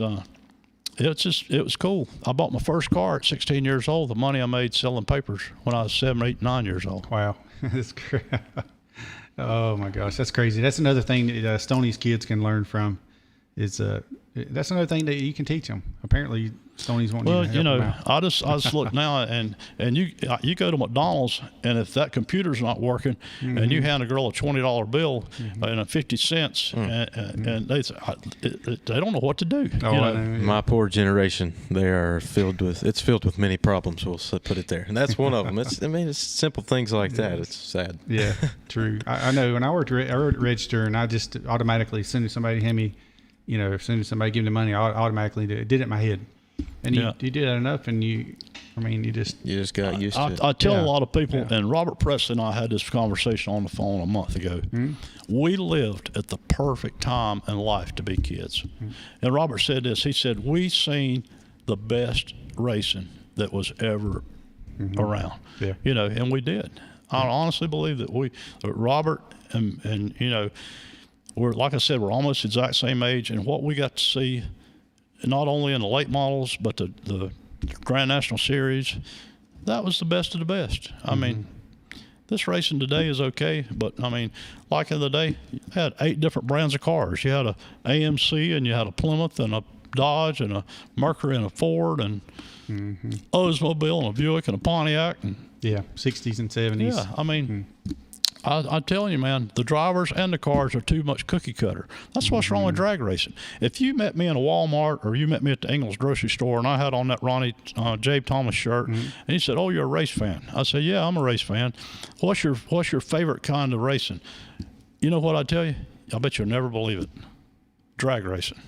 was cool. I bought my first car at 16 years old. The money I made selling papers when I was 7, 8, 9 years old. Wow, that's great. Oh my gosh, that's crazy. That's another thing that Stoney's kids can learn from. Is that's another thing that you can teach them. Apparently, Stoney's wanting you to help them out. I just look now, and you go to McDonald's, and if that computer's not working, and you hand a girl a $20 bill and a 50 cents, and they don't know what to do. My poor generation, it's filled with many problems. We'll put it there, and that's one of them. It's simple things like that. It's sad. Yeah, true. I know when I worked at Register, and I just automatically, as soon as somebody hand me, as soon as somebody gave me the money, I automatically did it in my head. And Yeah. you did that enough, and you You just got used to it. I tell Yeah. a lot of people, Yeah. and Robert Presley and I had this conversation on the phone a month ago. We lived at the perfect time in life to be kids. And Robert said this. He said, we seen the best racing that was ever around. Yeah. You know, and we did. I honestly believe that Robert and you know, we're, like I said, we're almost the exact same age, and what we got to see, not only in the late models, but the Grand National Series, that was the best of the best. I mean, this racing today is okay, but I mean, like in the day, you had 8 different brands of cars. You had a AMC, and you had a Plymouth, and a Dodge, and a Mercury, and a Ford, and Oldsmobile, and a Buick, and a Pontiac, and 60s and 70s. yeah, I mean, I'm telling you, man, the drivers and the cars are too much cookie cutter. That's what's wrong with drag racing. If you met me in a Walmart or you met me at the Ingles grocery store and I had on that Ronnie Jabe Thomas shirt, and he said, "Oh, you're a race fan." I said, "Yeah, I'm a race fan." What's your favorite kind of racing? You know what I tell you? I bet you'll never believe it. Drag racing.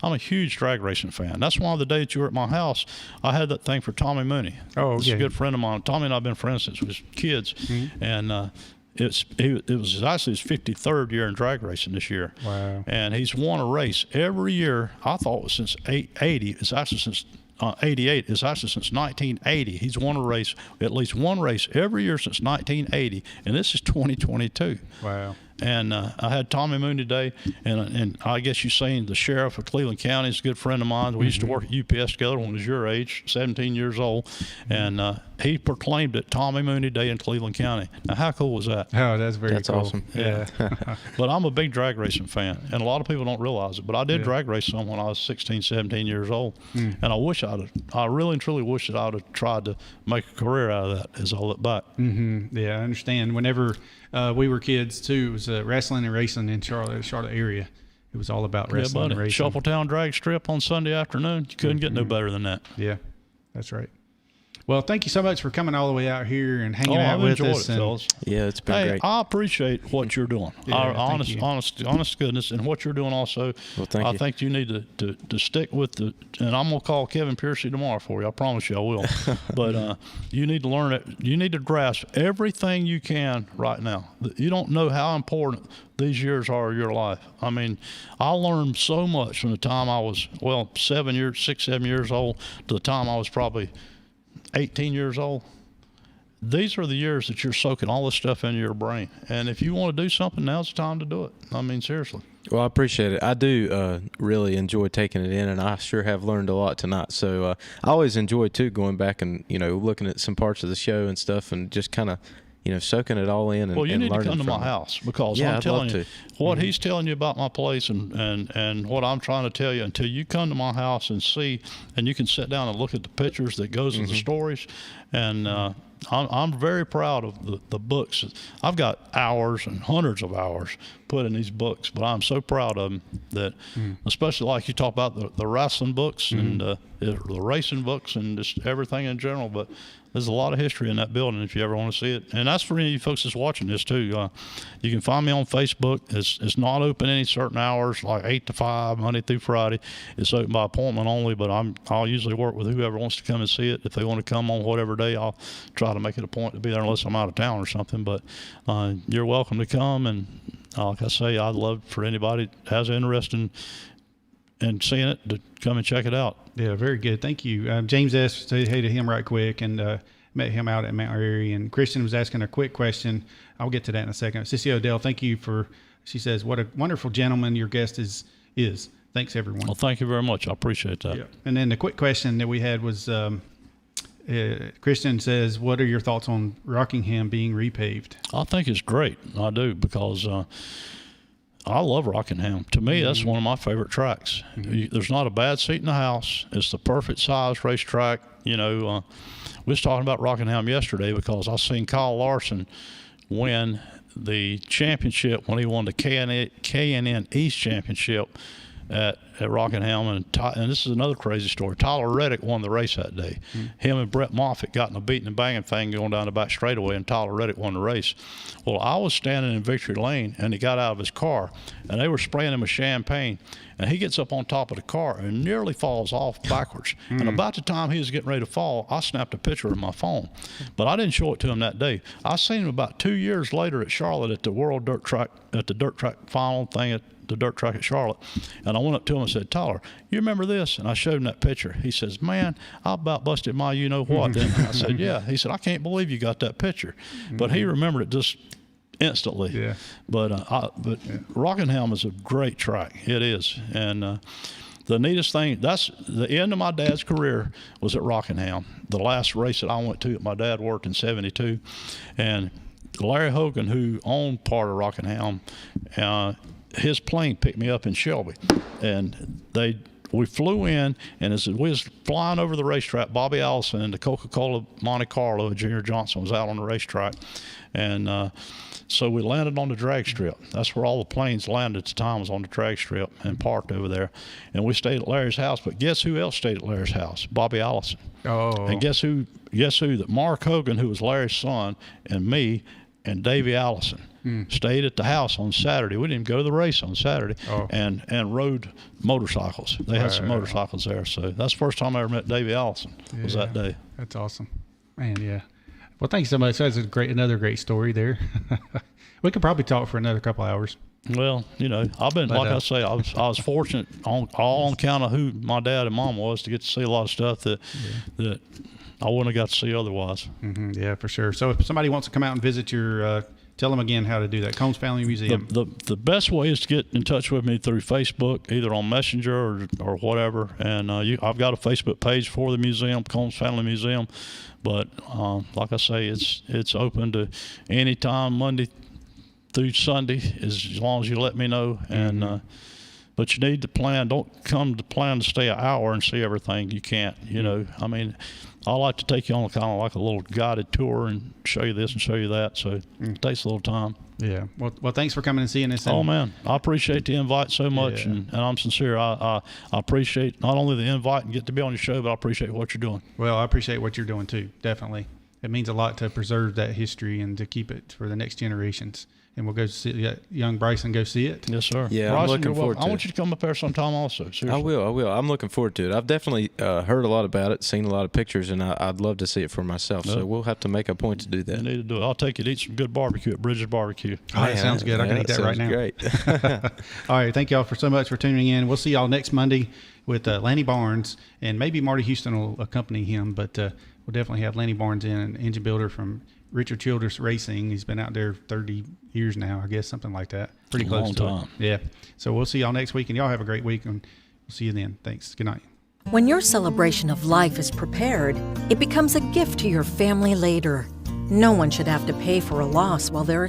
I'm a huge drag racing fan. That's why the day that you were at my house, I had that thing for Tommy Mooney. Oh, He's a okay. good friend of mine. Tommy and I have been friends since we was kids, and it was actually his 53rd year in drag racing this year. Wow. And he's won a race every year. I thought it was since 80. It's actually since 88. It's actually since 1980. He's won a race, at least one race every year since 1980, and this is 2022. Wow. And I had Tommy Mooney today, and I guess you've seen the sheriff of Cleveland County is a good friend of mine. We used to work at UPS together when he was your age, 17 years old, and he proclaimed it Tommy Mooney Day in Cleveland County. Now, how cool was that? Oh, that's very That's cool. awesome. Yeah. But I'm a big drag racing fan, and a lot of people don't realize it, but I did drag race some when I was 16, 17 years old, and I really and truly wish that I would have tried to make a career out of that as I look back. Yeah, I understand. Whenever we were kids too, it was wrestling and racing in Charlotte area. It was all about wrestling and buddy. racing. Shuffletown Drag Strip on Sunday afternoon. You couldn't get no better than that. Yeah, that's right. Well, thank you so much for coming all the way out here and hanging out I've with enjoyed us. it, fellas. Yeah, it's been Hey, great. I appreciate what you're doing. Yeah, thank you. Honest goodness, and what you're doing also. Well, thank I you. think you need to stick with the. And I'm gonna call Kevin Piercy tomorrow for you. I promise you, I will. But you need to learn it. You need to grasp everything you can right now. You don't know how important these years are of your life. I mean, I learned so much from the time I was 7 years old to the time I was probably 18 years old. These are the years that you're soaking all this stuff into your brain. And if you want to do something, now's the time to do it. I mean, seriously. Well, I appreciate it. I do really enjoy taking it in, and I sure have learned a lot tonight. So I always enjoy, too, going back and, looking at some parts of the show and stuff and just kind of, soaking it all in and Well, you and need to learning come to my from it. house because Yeah, I'm I'd telling love you to. what he's telling you about my place and what I'm trying to tell you until you come to my house and see, and you can sit down and look at the pictures that goes with the stories. And I'm very proud of the books. I've got hours and hundreds of hours put in these books, but I'm so proud of them that, especially like you talk about the wrestling books and the racing books and just everything in general. But there's a lot of history in that building if you ever want to see it. And that's for any of you folks that's watching this too. You can find me on Facebook. It's not open any certain hours, like 8 to 5, Monday through Friday. It's open by appointment only, but I'll usually work with whoever wants to come and see it. If they want to come on whatever day, I'll try to make it a point to be there unless I'm out of town or something. But you're welcome to come. And like I say, I'd love for anybody that has interest in seeing it to come and check it out. Yeah, very good. Thank you. James asked to say hey to him right quick and met him out at Mount Airy. And Kristen was asking a quick question. I'll get to that in a second. Sissy Odell, thank you she says, what a wonderful gentleman your guest is. Thanks, everyone. Well, thank you very much. I appreciate that. Yeah. And then the quick question that we had was Kristen says, what are your thoughts on Rockingham being repaved? I think it's great. I do, because I love Rockingham. To me, that's one of my favorite tracks. There's not a bad seat in the house. It's the perfect size racetrack. We was talking about Rockingham yesterday because I seen Kyle Larson win the championship when he won the K&N East Championship at Rockingham, and this is another crazy story. Tyler Reddick won the race that day. Him and Brett Moffitt got in a beating and banging thing going down the back straightaway, and Tyler Reddick won the race. Well, I was standing in Victory Lane, and he got out of his car, and they were spraying him with champagne, and he gets up on top of the car and nearly falls off backwards. And about the time he was getting ready to fall, I snapped a picture of my phone, but I didn't show it to him that day. I seen him about 2 years later at Charlotte at the World Dirt Track, at the dirt track final thing at the dirt track at Charlotte, and I went up to him and said, "Tyler, you remember this?" And I showed him that picture. He says, "Man, I about busted my you-know-what." And I said, "Yeah." He said, "I can't believe you got that picture." But he remembered it just instantly. Yeah. But Rockingham is a great track. It is. And the neatest thing, that's the end of my dad's career was at Rockingham. The last race that I went to, my dad worked in 72. And Larry Hogan, who owned part of Rockingham, his plane picked me up in Shelby, and we flew in, and as we was flying over the racetrack, Bobby Allison and the Coca-Cola Monte Carlo, Junior Johnson, was out on the racetrack, and so we landed on the drag strip. That's where all the planes landed at the time, was on the drag strip, and parked over there. And we stayed at Larry's house, but guess who else stayed at Larry's house? Bobby Allison. Oh. And guess who? That Mark Hogan, who was Larry's son, and me, and Davey Allison stayed at the house on Saturday. We didn't even go to the race on Saturday, and rode motorcycles. They had some motorcycles there. So that's the first time I ever met Davey Allison, was that day. That's awesome. Man, yeah. Well, thank you so much. That's another great story there. We could probably talk for another couple hours. Well, I've been, like I say, I was fortunate all on account of who my dad and mom was to get to see a lot of stuff that I wouldn't have got to see otherwise. Yeah, for sure. So if somebody wants to come out and visit your, tell them again how to do that. Combs Family Museum. The best way is to get in touch with me through Facebook, either on Messenger or whatever. And I've got a Facebook page for the museum, Combs Family Museum. But like I say, it's open to any time, Monday through Sunday, as long as you let me know. And but you need to plan. Don't come to plan to stay an hour and see everything. You can't. I mean, I like to take you on kind of like a little guided tour and show you this and show you that. So it takes a little time. Yeah. Well, thanks for coming and seeing us. Oh man, I appreciate the invite so much, and I'm sincere. I appreciate not only the invite and get to be on your show, but I appreciate what you're doing. Well, I appreciate what you're doing too. Definitely, it means a lot to preserve that history and to keep it for the next generations. And we'll go see young Bryson go see it. Yes, sir. Yeah, Bryson, I'm looking forward to it. I want you to come up there sometime also. Seriously. I will. I'm looking forward to it. I've definitely heard a lot about it, seen a lot of pictures, and I'd love to see it for myself. So we'll have to make a point to do that. You need to do it. I'll take you to eat some good barbecue at Bridges Barbecue. Oh, that sounds good. I can eat that right now. Great. All right. Thank y'all so much for tuning in. We'll see y'all next Monday with Lanny Barnes, and maybe Marty Houston will accompany him, but we'll definitely have Lanny Barnes in, an engine builder from Richard Childress Racing. He's been out there 30 years now, I guess, something like that. Pretty close to long time. it. Yeah. So we'll see y'all next week, and y'all have a great week, and we'll see you then. Thanks. Good night. When your celebration of life is prepared, it becomes a gift to your family later. No one should have to pay for a loss while they're